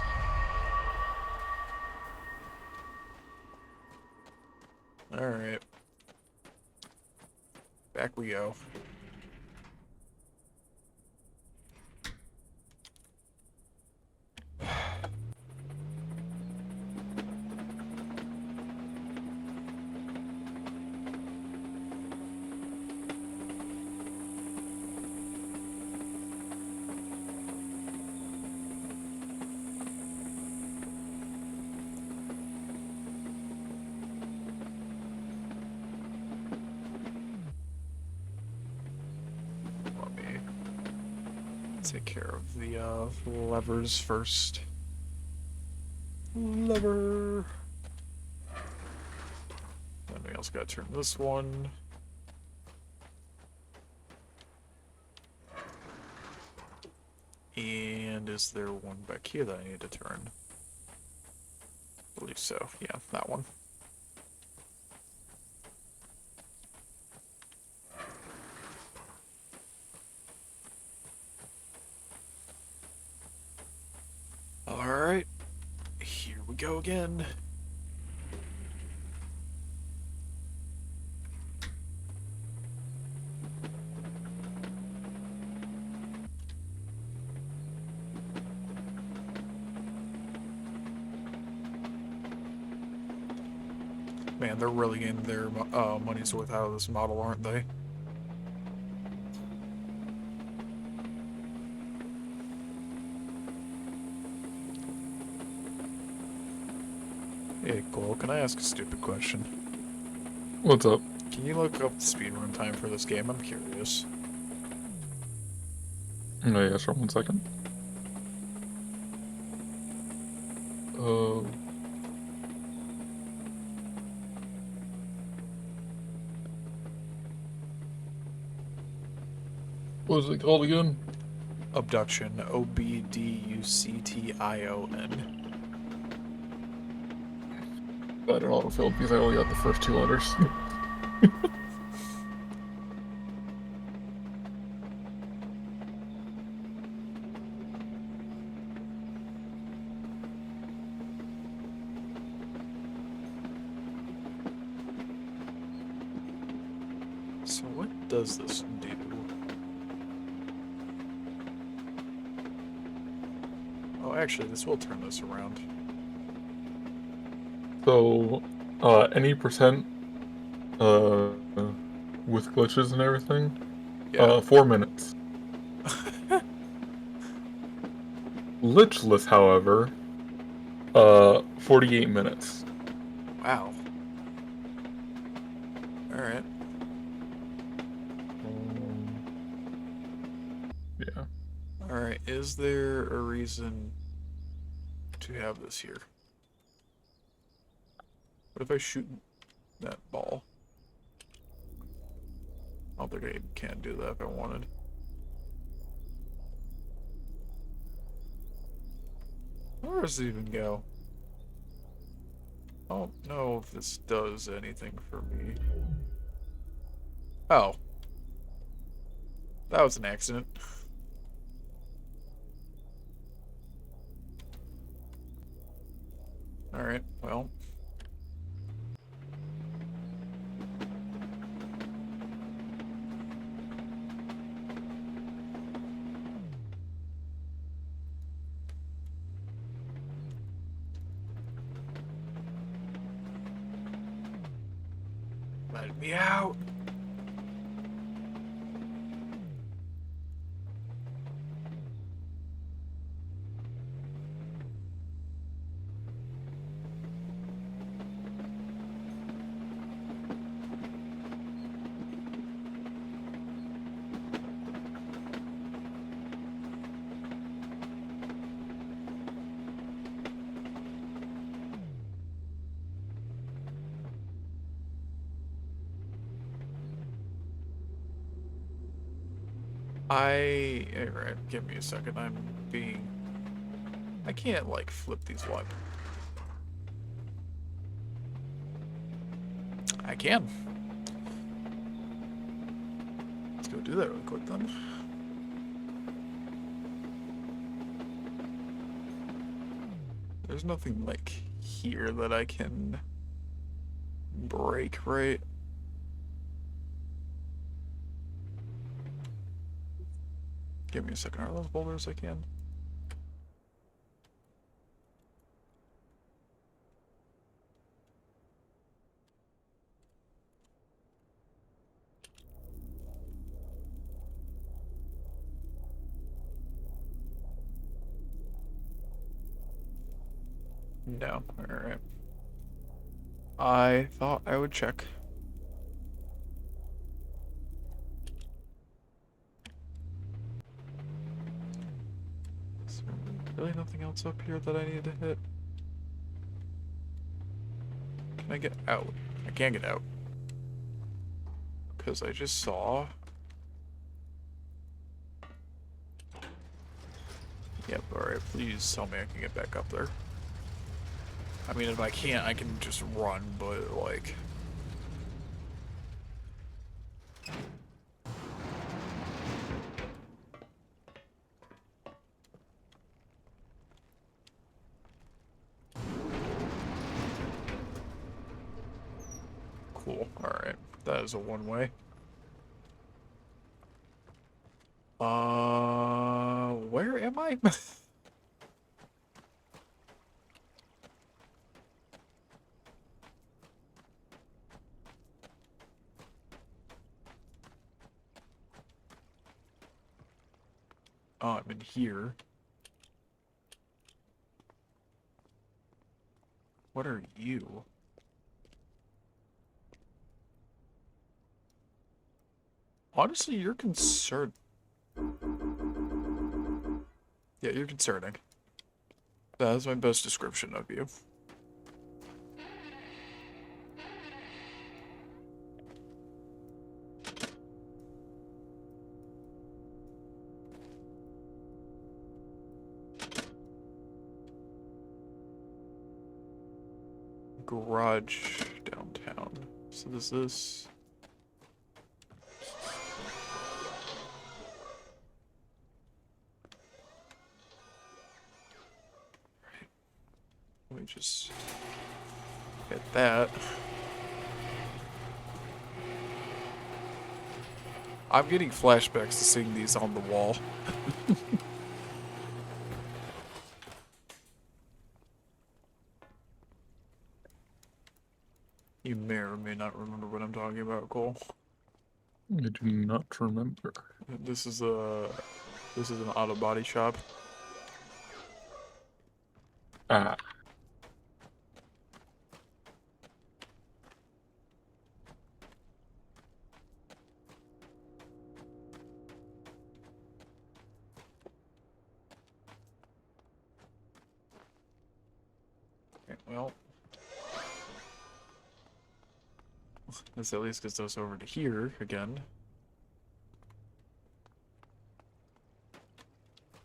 Alright. Back we go. Let me take care of the levers first. Lever. Then we also gotta turn this one. And is there one back here that I need to turn? I believe so. Yeah, that one. Alright. Here we go again. Man, they're really getting their money's worth out of this model, aren't they? Hey, Cole, can I ask a stupid question? What's up? Can you look up the speedrun time for this game? I'm curious. Oh, yeah, sure, 1 second. What was it called again? Obduction. Obduction. I don't know, failed because I only got the first two letters. So what does this do? Oh, actually, this will turn this around. So, any percent, with glitches and everything, Yeah. 4 minutes. Glitchless, however, 48 minutes. Wow. Alright. Yeah. Alright, is there a reason to have this here? What if I shoot that ball? I don't think I can do that if I wanted. Where does it even go? I don't know if this does anything for me. Oh. That was an accident. Alright, well. Let me out. Alright, give me a second. I can't, like, flip these wide. I can. Let's go do that really quick then. There's nothing, like, here that I can break, right? Give me a second. Are those boulders I can? No. Alright. I thought I would check. Is there really nothing else up here that I need to hit? Can I get out? I can't get out. Because I just saw... Yep, alright, please tell me I can get back up there. I mean, if I can't, I can just run, but, like... Cool, alright. That is a one-way. Where am I? Oh, I'm in here. What are you? Honestly, you're concerned. Yeah, you're concerning. That is my best description of you. Garage downtown. So does this... Let me just get that. I'm getting flashbacks to seeing these on the wall. You may or may not remember what I'm talking about, Cole. I do not remember. This is an auto body shop. Ah. Okay, well, this at least gets us over to here again.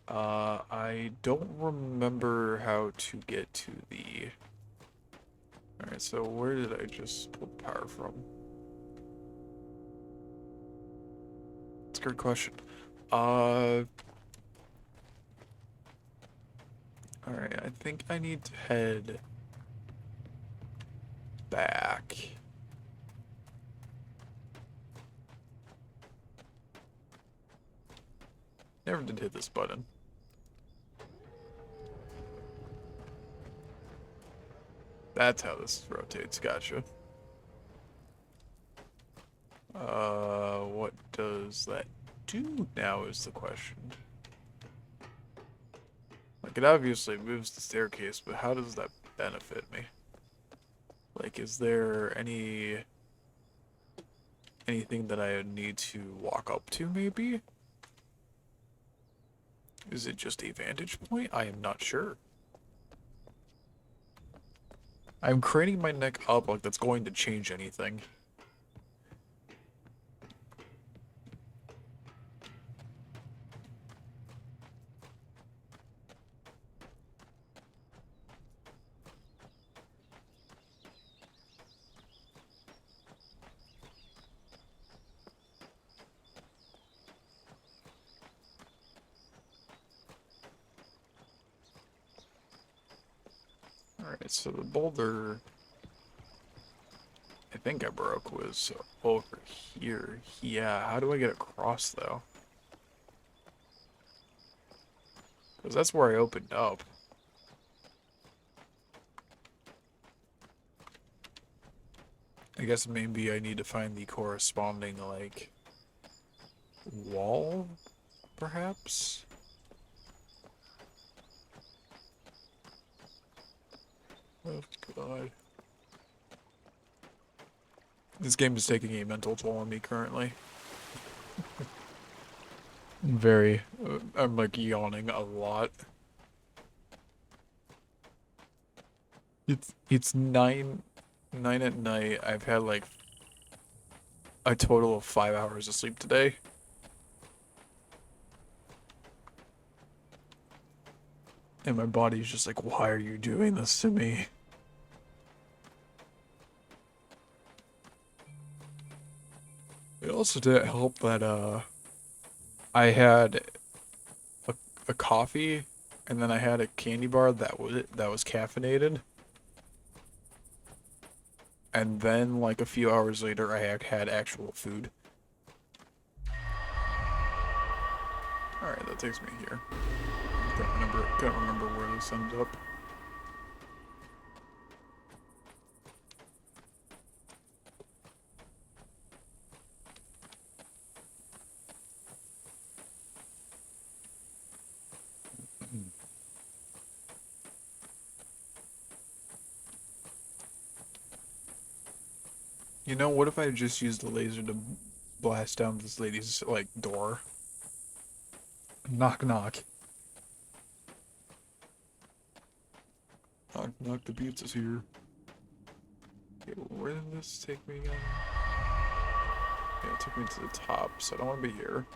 I don't remember how to get to the... Alright, so where did I just pull power from? That's a good question. Alright, I think I need to head back. Never did hit this button. That's how this rotates, gotcha. What does that do now is the question. Like, it obviously moves the staircase, but how does that benefit me? Like, is there anything that I need to walk up to, maybe? Is it just a vantage point? I am not sure. I'm craning my neck up like that's going to change anything. Alright, so the boulder I think I broke was over here. Yeah, how do I get across though? Because that's where I opened up. I guess maybe I need to find the corresponding, like, wall, perhaps? Oh, God. This game is taking a mental toll on me currently. Very. I'm, like, yawning a lot. It's 9 at night. I've had, like, a total of 5 hours of sleep today. And my body's just like, why are you doing this to me? It also didn't help that, I had a coffee, and then I had a candy bar that was caffeinated. And then, like, a few hours later, I had actual food. Alright, that takes me here. Can't remember where this ends up. You know, what if I just used the laser to blast down this lady's, like, door? Knock, knock. Knock, knock, the pizza's here. Okay, where did this take me again? Yeah, it took me to the top, so I don't want to be here.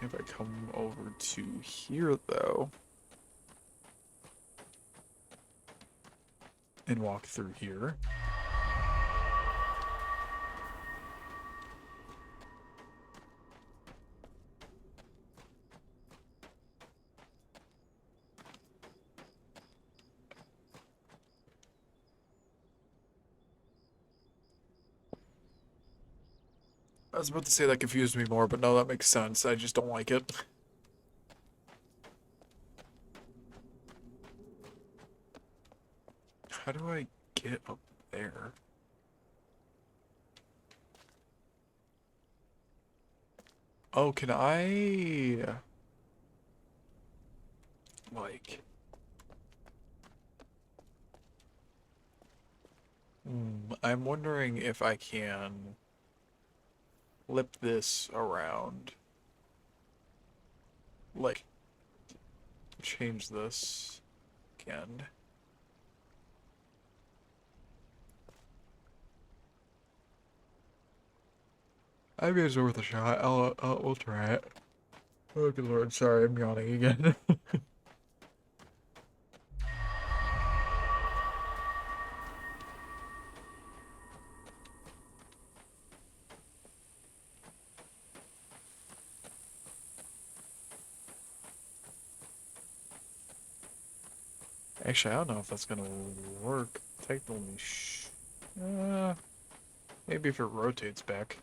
If I come over to here, though, and walk through here. I was about to say that confused me more, but no, that makes sense. I just don't like it. How do I get up there? Oh, can I... like... I'm wondering if I can flip this around. Like, change this again. I mean, it's worth a shot. We'll try it. Oh, good lord. Sorry, I'm yawning again. Actually, I don't know if that's gonna work. Technically, maybe if it rotates back.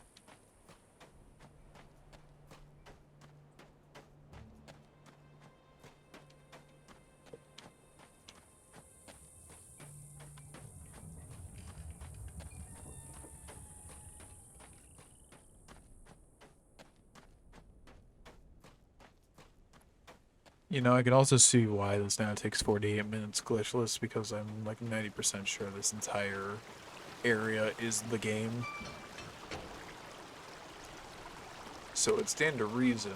You know, I can also see why this now takes 48 minutes glitchless, because I'm like 90% sure this entire area is the game. So it'd stand to reason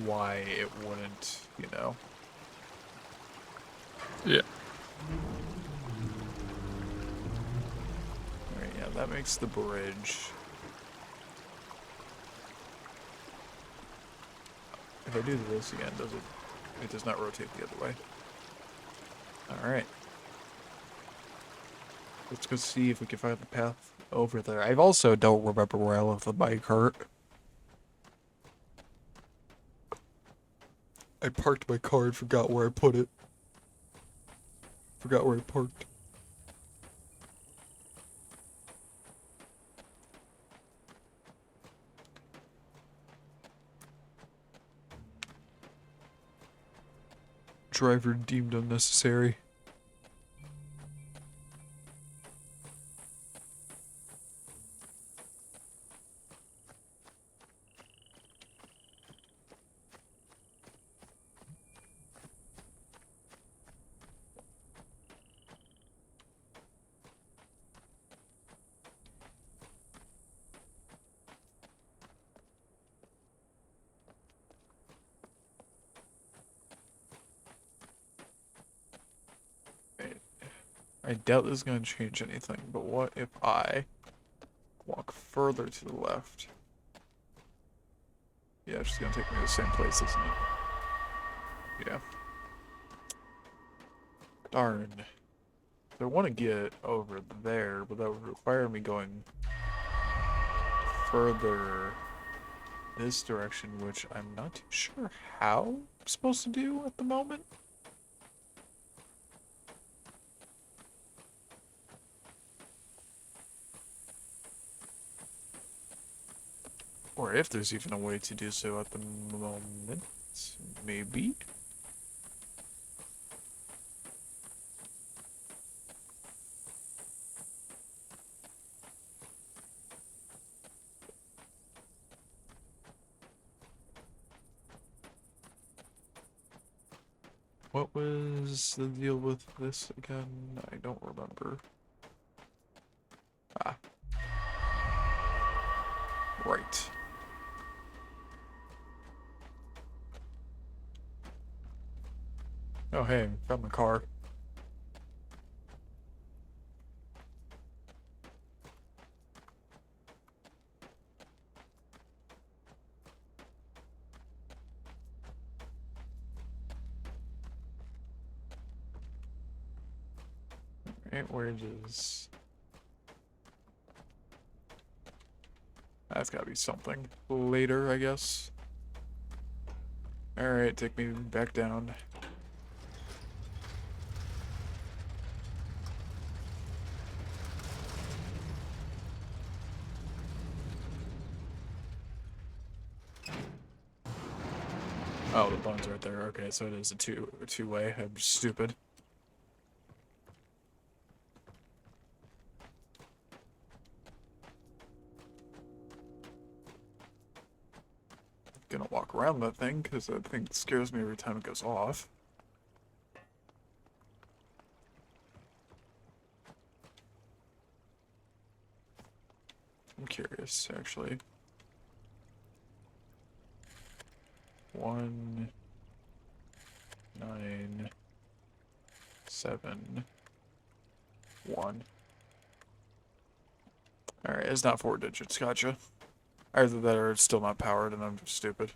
why it wouldn't, you know. Yeah. Alright, yeah, that makes the bridge. If I do this again, does it? It does not rotate the other way. Alright. Let's go see if we can find the path over there. I also don't remember where I left the bike cart. I parked my car and forgot where I put it. Forgot where I parked. Driver deemed unnecessary. I doubt this is going to change anything, but what if I walk further to the left? Yeah, it's just going to take me to the same place, isn't it? Yeah. Darn. I want to get over there, but that would require me going further this direction, which I'm not too sure how I'm supposed to do at the moment. Or if there's even a way to do so at the moment. Maybe. What was the deal with this again? I don't remember. Ah. Right. Oh, hey, got my car. Right, where does... That's gotta be something. Later, I guess. Alright, take me back down. Oh, the button's right there. Okay, so it is a two-way. I'm stupid. Gonna walk around that thing because that thing scares me every time it goes off. I'm curious, actually. 1, 9, 7, 1. Alright, it's not 4 digits, gotcha. Either that or it's still not powered and I'm just stupid.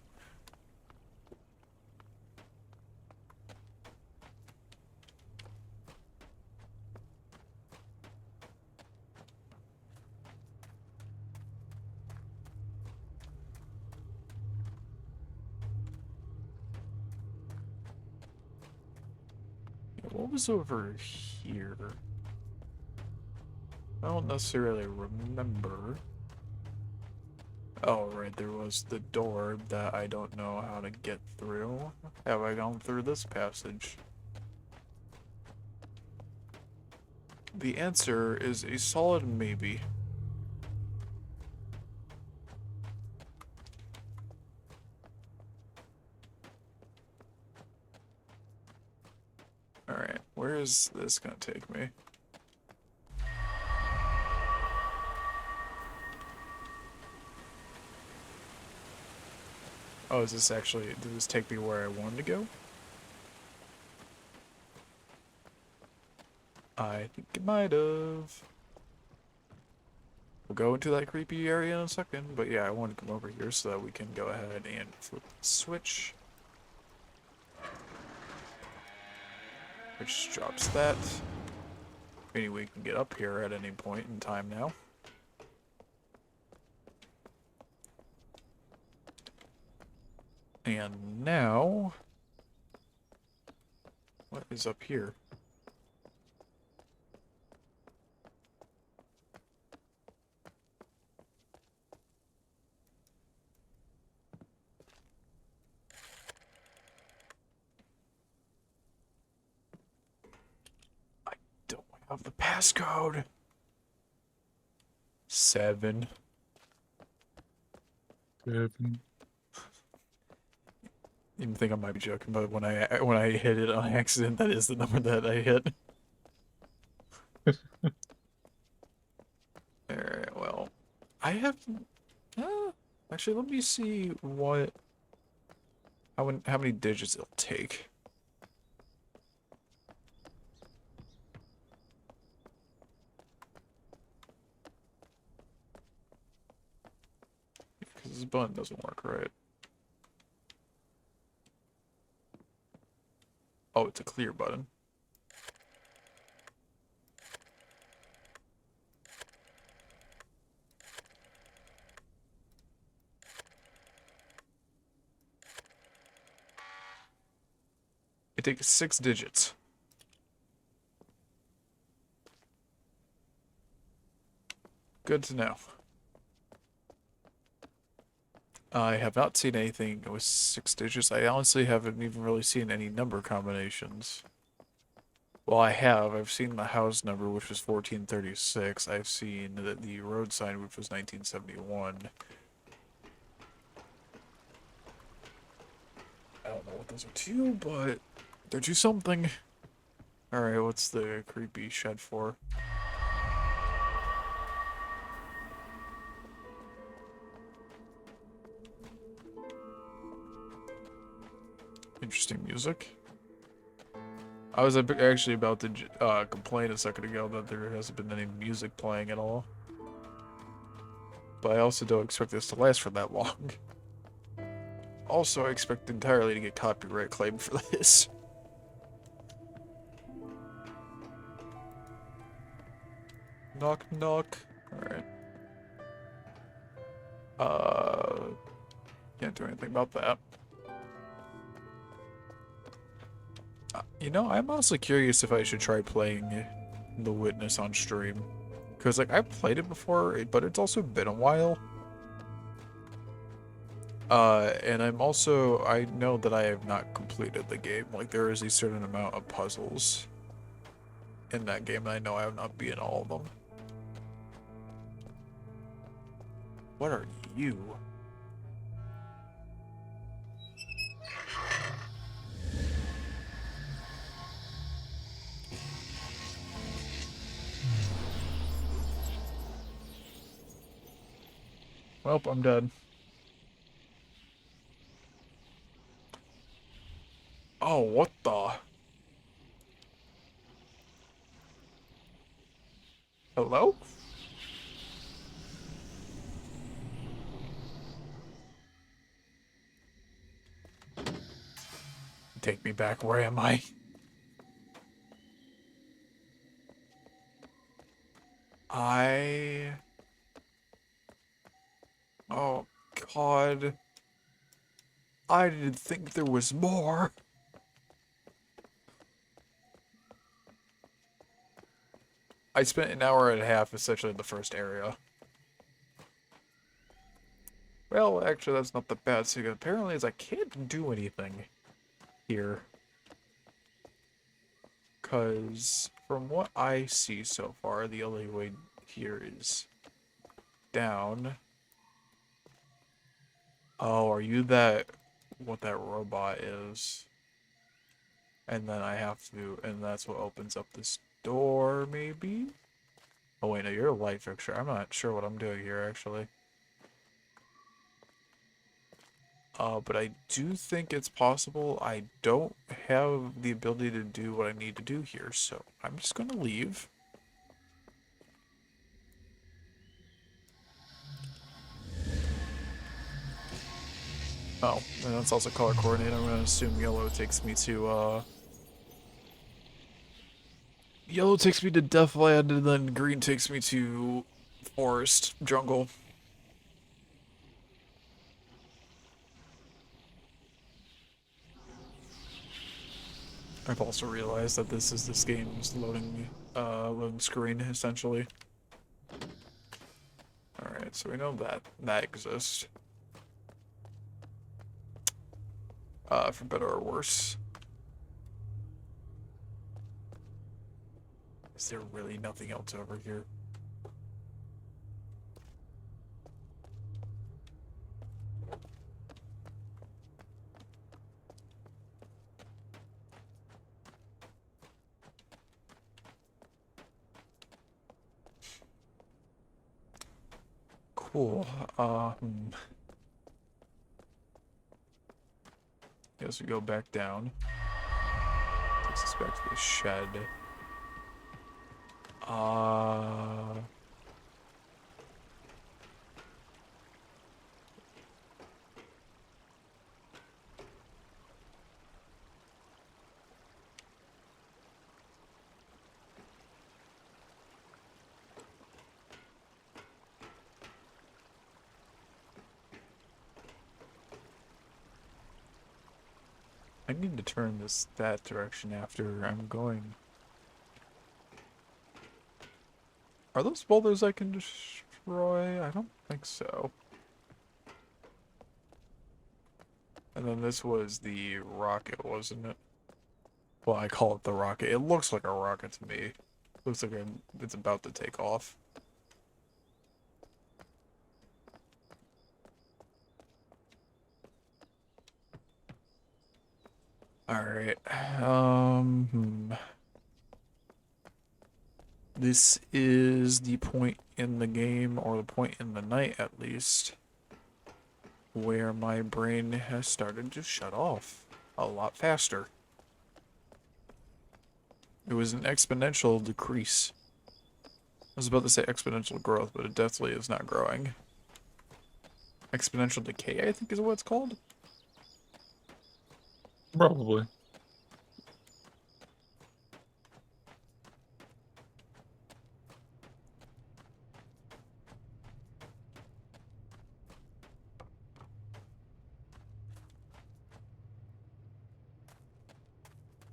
What was over here? I don't necessarily remember. Oh, right, there was the door that I don't know how to get through. Have I gone through this passage? The answer is a solid maybe. Alright, where is this gonna take me? Oh, is this actually, did this take me where I wanted to go? I think it might have. We'll go into that creepy area in a second, but yeah, I want to come over here so that we can go ahead and flip the switch. Which drops that. Meaning we can get up here at any point in time now. And now... what is up here? I don't have the passcode. 7. Seven. You think I might be joking, but when I hit it on accident, that is the number that I hit. Alright, well, I have... actually, let me see what... how many digits it'll take. Because this button doesn't work right. Oh, it's a clear button. It takes 6 digits. Good to know. I have not seen anything with 6 digits. I honestly haven't even really seen any number combinations. Well, I have. I've seen the house number, which was 1436. I've seen the road sign, which was 1971. I don't know what those are to, but they're to something. Alright, what's the creepy shed for? Interesting music. I was actually about to complain a second ago that there hasn't been any music playing at all. But I also don't expect this to last for that long. Also, I expect entirely to get copyright claimed for this. Knock, knock. Alright. Can't do anything about that. You know, I'm honestly curious if I should try playing The Witness on stream. Because, like, I've played it before, but it's also been a while. And I know that I have not completed the game. Like, there is a certain amount of puzzles in that game, and I know I have not beaten all of them. What are you? Well, I'm dead. Oh, what the? Hello? Take me back. Where am I? Oh, God. I didn't think there was more. I spent an hour and a half essentially in the first area. Well, actually, that's not the bad thing. Apparently, is I can't do anything here. Because from what I see so far, the only way here is down. Oh, are you what that robot is? And then I have to, and that's what opens up this door, maybe? Oh wait, no, you're a light fixture. I'm not sure what I'm doing here, actually. But I do think it's possible. I don't have the ability to do what I need to do here, so I'm just gonna leave. Oh, and that's also color coordinated. I'm gonna assume yellow takes me to, yellow takes me to Deathland, and then green takes me to forest, jungle. I've also realized that this game's loading screen, essentially. Alright, so we know that exists. For better or worse. Is there really nothing else over here? Cool. Guess we go back down. Takes us back to the shed. I need to turn that direction after I'm going. Are those boulders I can destroy? I don't think so. And then this was the rocket, wasn't it? Well, I call it the rocket. It looks like a rocket to me. Looks like it's about to take off. Alright. This is the point in the game, or the point in the night at least, where my brain has started to shut off a lot faster. It was an exponential decrease. I was about to say exponential growth, but it definitely is not growing. Exponential decay, I think is what it's called. Probably.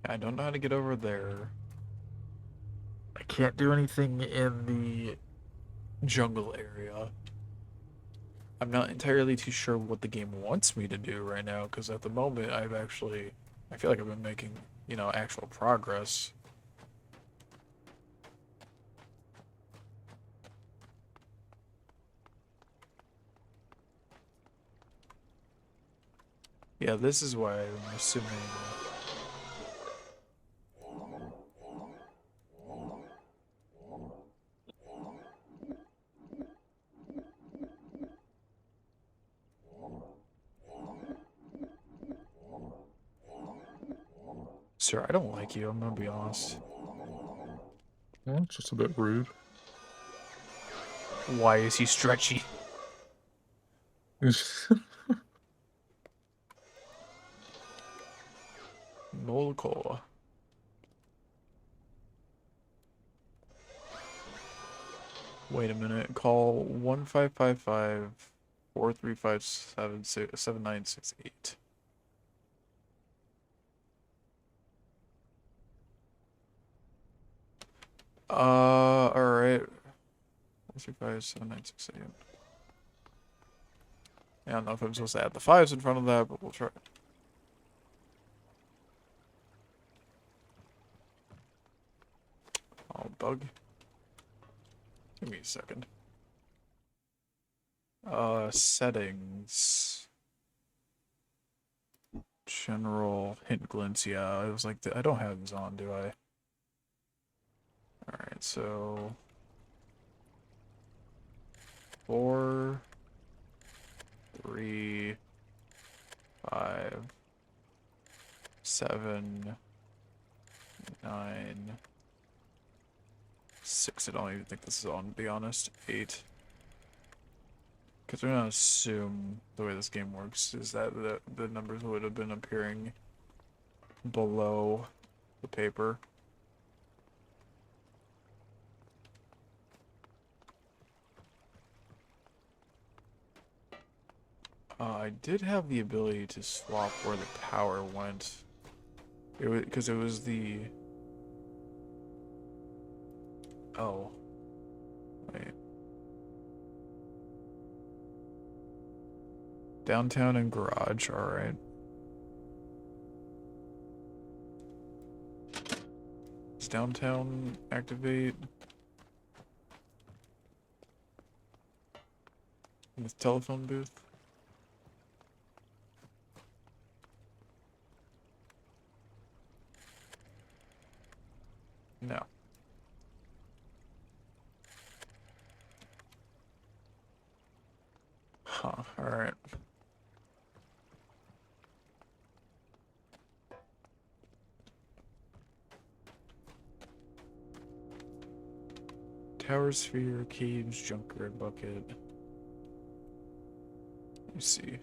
I don't know how to get over there. I can't do anything in the jungle area. I'm not entirely too sure what the game wants me to do right now, because at the moment I feel like I've been making, actual progress. Yeah, this is why I'm assuming. Sir, I don't like you, I'm gonna be honest. Well, it's just a bit rude. Why is he stretchy? Molcola. Wait a minute. Call 1555-4357-7968. Alright. 435-7968. I don't know if I'm supposed to add the fives in front of that, but we'll try. Oh, bug. Give me a second. Settings. General hint glints. Yeah, I was like, I don't have these on, do I? Alright, so 4, 3, 5, 7, 9, 6. I don't even think this is on, to be honest. 8. Because we're gonna assume the way this game works is that the numbers would have been appearing below the paper. I did have the ability to swap where the power went. It was because it was the. Oh. Wait. Downtown and garage, alright. Does downtown activate? In the telephone booth? No. Huh, alright. Tower sphere, cage, junkyard bucket. Let me see.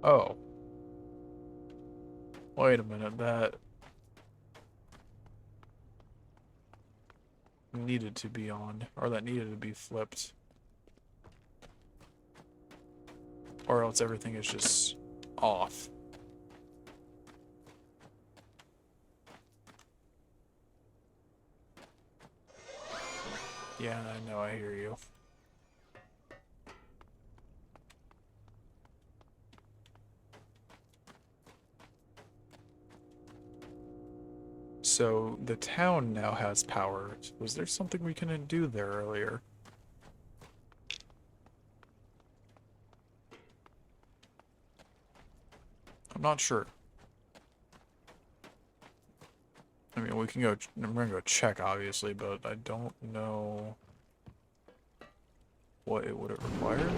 Oh. Wait a minute, that needed to be on, or that needed to be flipped. Or else everything is just off. Yeah, I know, I hear you. So, the town now has power. Was there something we couldn't do there earlier? not sure. I mean, we can go. I'm gonna go check, obviously, but I don't know what it would have required.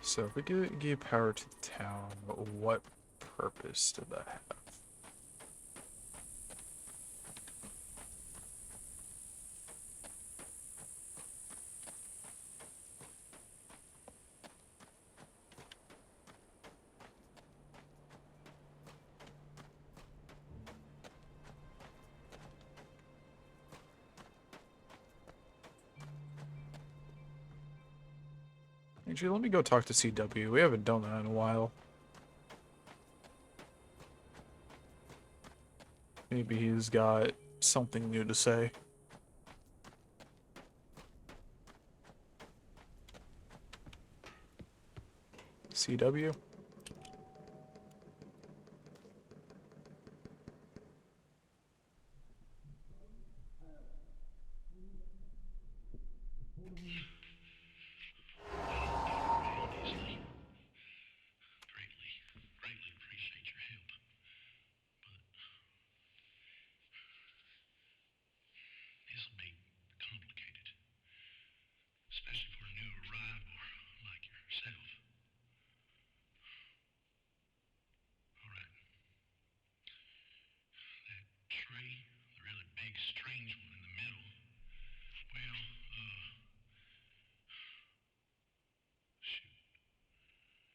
So if we give power to the town, what purpose did that have? Actually, let me go talk to CW. We haven't done that in a while. Maybe he's got something new to say. CW? Obviously, greatly appreciate your help. But this'll be complicated, especially for a new arrival like yourself. All right. That tree, the really big, strange one in the middle, well, shoot,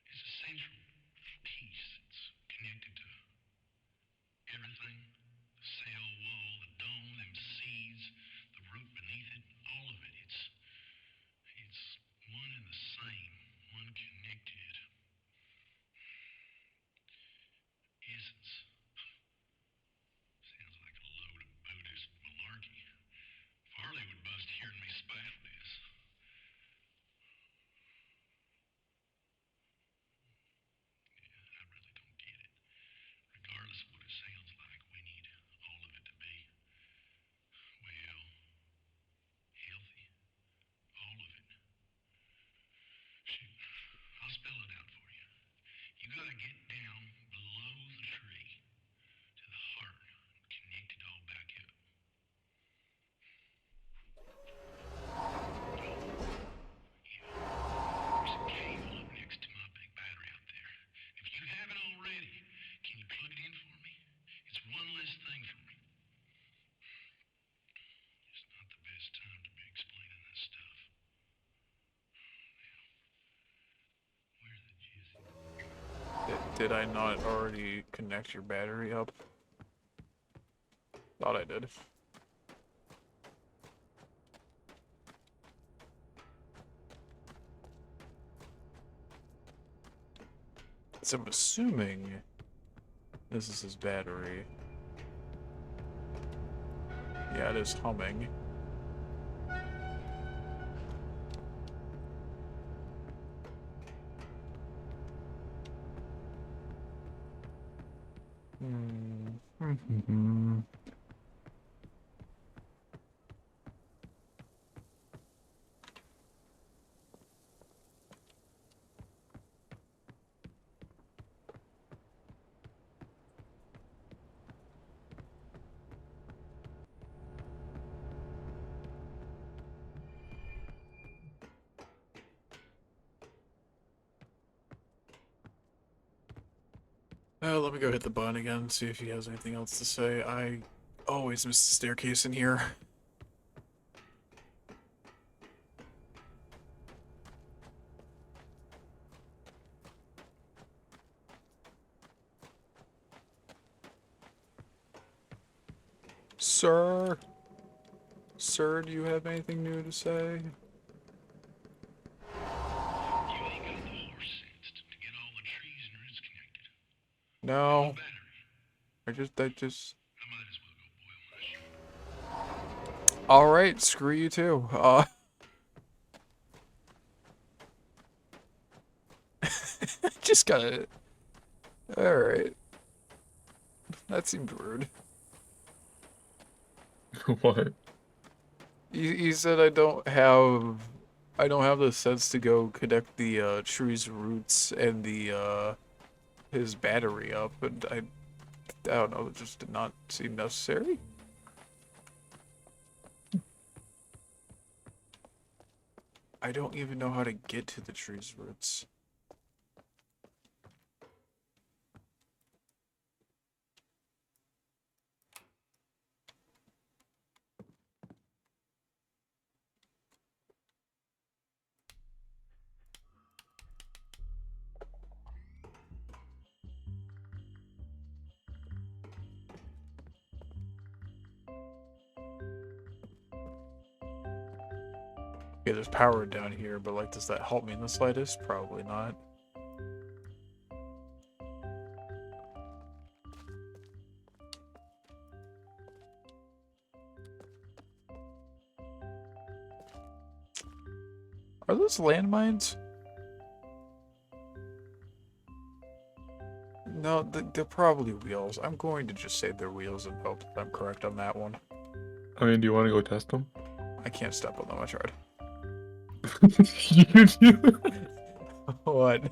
it's a central piece that's connected to everything. The cell wall, the dome, them seeds, the root beneath it, all of it. It's one and the same, one connected essence. Sounds like a load of Buddhist malarkey. Farley would bust hearing me spout this. Yeah, I really don't get it. Regardless of what it sounds like, we need all of it to be, well, healthy. All of it. Shoot, I'll spell it out for you. You gotta get down below the tree to the heart and connect it all back up. There's a cable up next to my big battery out there. If you haven't already, can you plug it in for me? It's one less thing for me. It's not the best time to be explaining this stuff. Now, where's the jizzy? Did I not already connect your battery up? Thought I did. So I'm assuming this is his battery. Yeah, it is humming. Hmm. Let me go hit the button again, see if he has anything else to say. I always miss the staircase in here. Sir? Sir, do you have anything new to say? You ain't got the horse sensed to get all the trees and roots connected. No, battery. I just. I might as well go boil my shoe. All right, screw you too. Just gotta. All right, that seemed rude. What? He said I don't have the sense to go connect the tree's roots and the his battery up, and I don't know, it just did not seem necessary. I don't even know how to get to the tree's roots. Okay, there's power down here, but like, does that help me in the slightest? Probably not. Are those landmines? No, they're probably wheels. I'm going to just say they're wheels and hope that I'm correct on that one. I mean, do you want to go test them? I can't step on them, I tried. You do. What?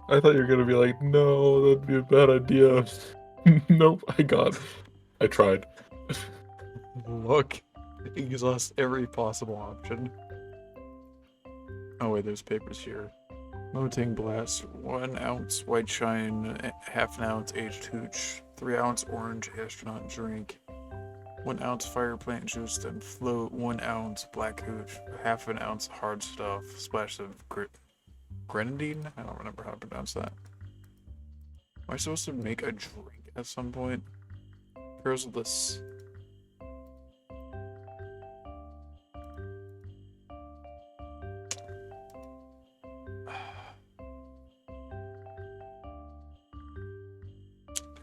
I thought you were gonna be like, no, that'd be a bad idea. Nope, I tried. Look, exhaust every possible option. Oh wait, there's papers here. Moting blast, 1 ounce white shine, half an ounce aged hooch, 3 ounce orange astronaut drink, 1 ounce fire plant juice, then float 1 ounce black hooch, half an ounce hard stuff, splash of grenadine? I don't remember how to pronounce that. Am I supposed to make a drink at some point? Here's this.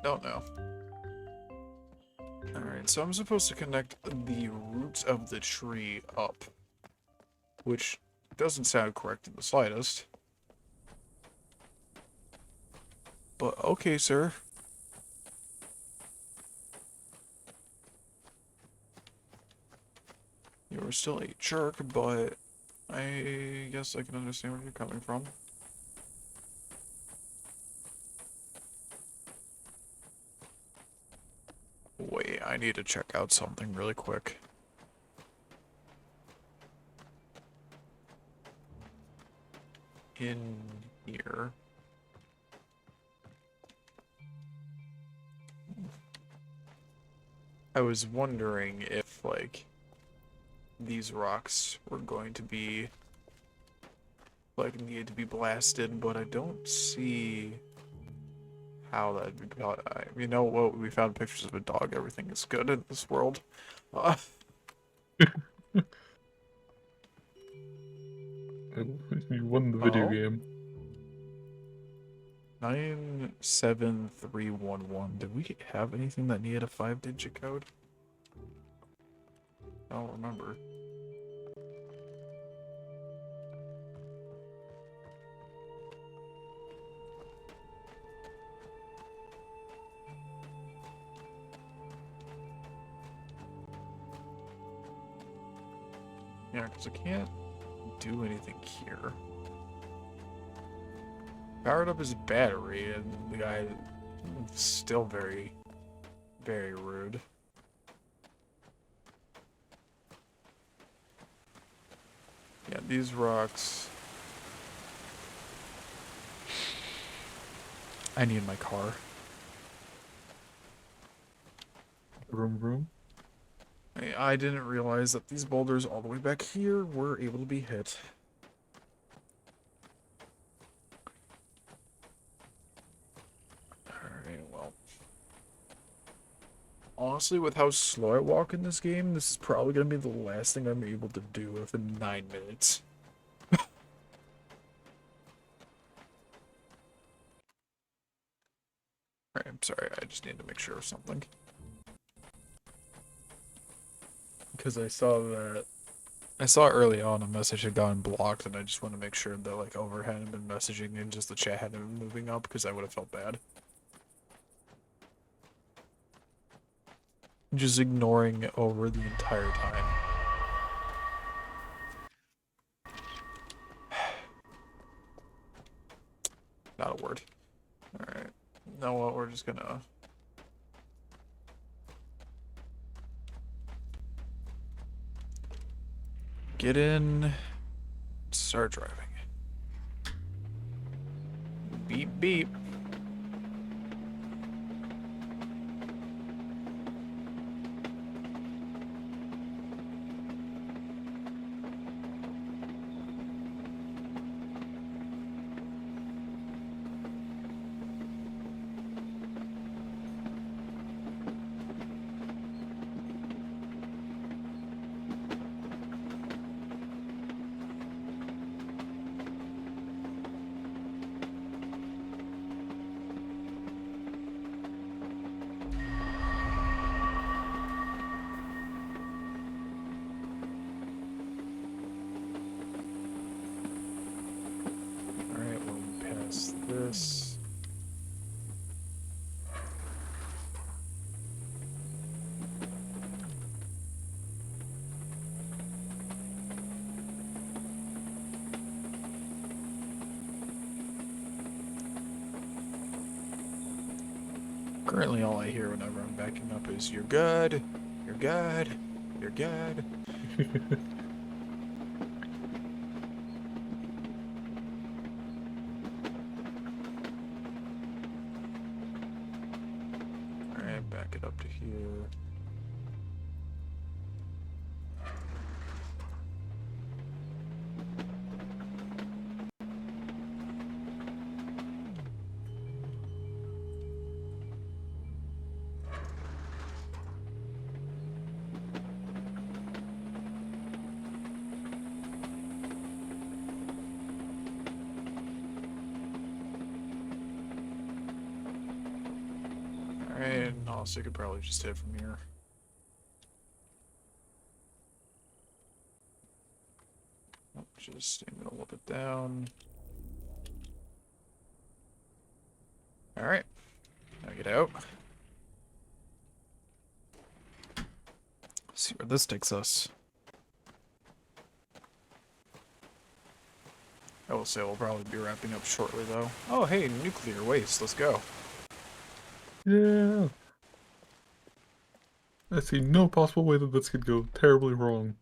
Don't know. Alright, so I'm supposed to connect the roots of the tree up, which doesn't sound correct in the slightest. But okay, sir. You were still a jerk, but I guess I can understand where you're coming from. Wait, I need to check out something really quick. In here. I was wondering if, like, these rocks were going to be, like, needed to be blasted, but I don't see how that'd be. You know what? We found pictures of a dog. Everything is good in this world. You won the video Oh? game. 97311. Did we have anything that needed a 5-digit code? I don't remember. Yeah, because I can't do anything here. Powered up his battery, and the guy is still very, very rude. Yeah, these rocks. I need my car. Vroom vroom. I didn't realize that these boulders all the way back here were able to be hit. Alright, well. Honestly, with how slow I walk in this game, this is probably going to be the last thing I'm able to do within 9 minutes. Alright, I'm sorry, I just need to make sure of something. Because I saw early on a message had gotten blocked, and I just want to make sure that like Over hadn't been messaging and just the chat hadn't been moving up, because I would have felt bad. Just ignoring Over the entire time. Not a word. Alright. You know what, we're just gonna... get in... start driving. Beep beep. Alright, we'll pass this. Currently, all I hear whenever I'm backing up is, "You're good, you're good, you're good." Alright, back it up to here. Alright, and also could probably just hit from here. Oh, just, I'm gonna whip it down. Alright, now get out. See where this takes us. I will say we'll probably be wrapping up shortly, though. Oh, hey, nuclear waste. Let's go. Yeah. I see no possible way that this could go terribly wrong.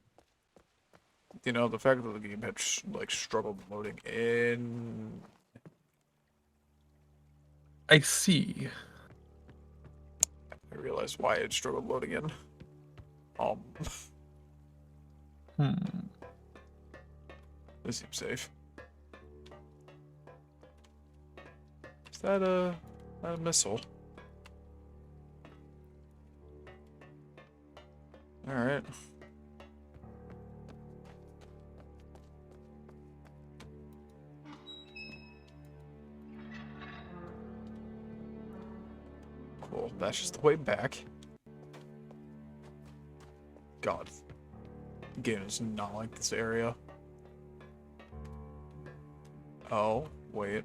You know, the fact that the game had like struggled loading in. I see. I realized why it struggled loading in. Hmm. This seems safe. Is that a missile? Alright. Cool, that's just the way back. God. The game is not like this area. Oh, wait.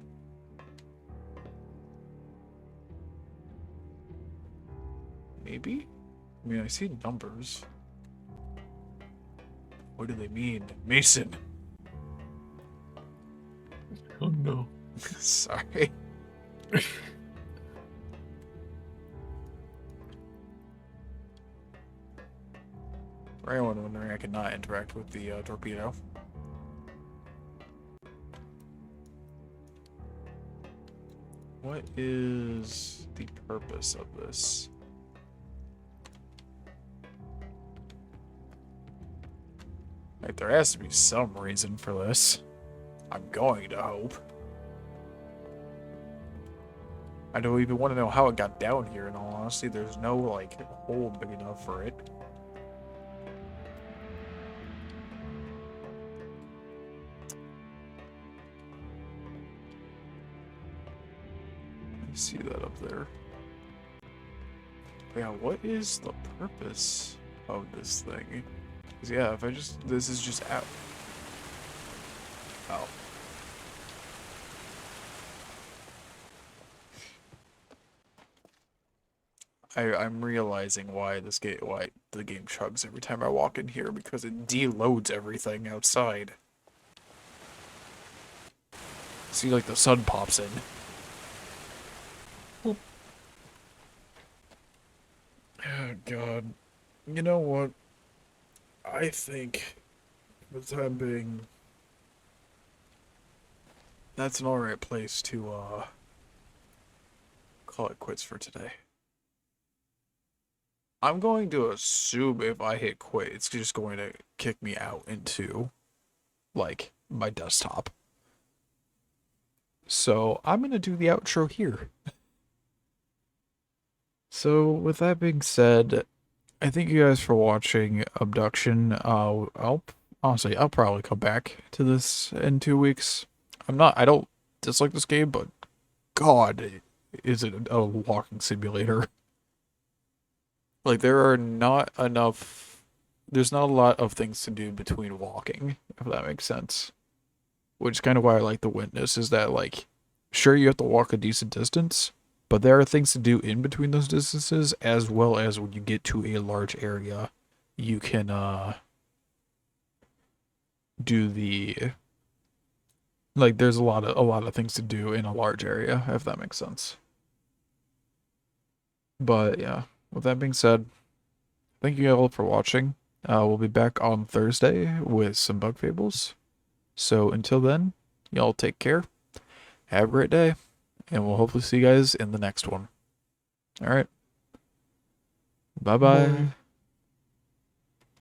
Maybe? I mean, I see numbers. What do they mean? Mason! Oh no. Sorry. For anyone wondering, I cannot interact with the torpedo. What is the purpose of this? Like, there has to be some reason for this. I'm going to hope. I don't even want to know how it got down here, in all honesty. There's no, like, hole big enough for it. I see that up there. Yeah, what is the purpose of this thing? 'Cause yeah, if I just, this is just out. Oh. I'm realizing why why the game chugs every time I walk in here, because it deloads everything outside. See, like the sun pops in. Oh God. You know what? I think, for the time being, that's an alright place to, call it quits for today. I'm going to assume if I hit quit, it's just going to kick me out into, like, my desktop. So, I'm going to do the outro here. So, with that being said, I thank you guys for watching Obduction. I'll probably come back to this in 2 weeks. I don't dislike this game, but God, is it a walking simulator. Like, there's not a lot of things to do between walking, if that makes sense. Which is kind of why I like The Witness, is that, like, sure, you have to walk a decent distance, but there are things to do in between those distances, as well as when you get to a large area, you can, do the, like, there's a lot of things to do in a large area, if that makes sense. But, yeah, with that being said, thank you all for watching. We'll be back on Thursday with some Bug Fables. So until then, y'all take care. Have a great day. And we'll hopefully see you guys in the next one. Alright. Bye-bye.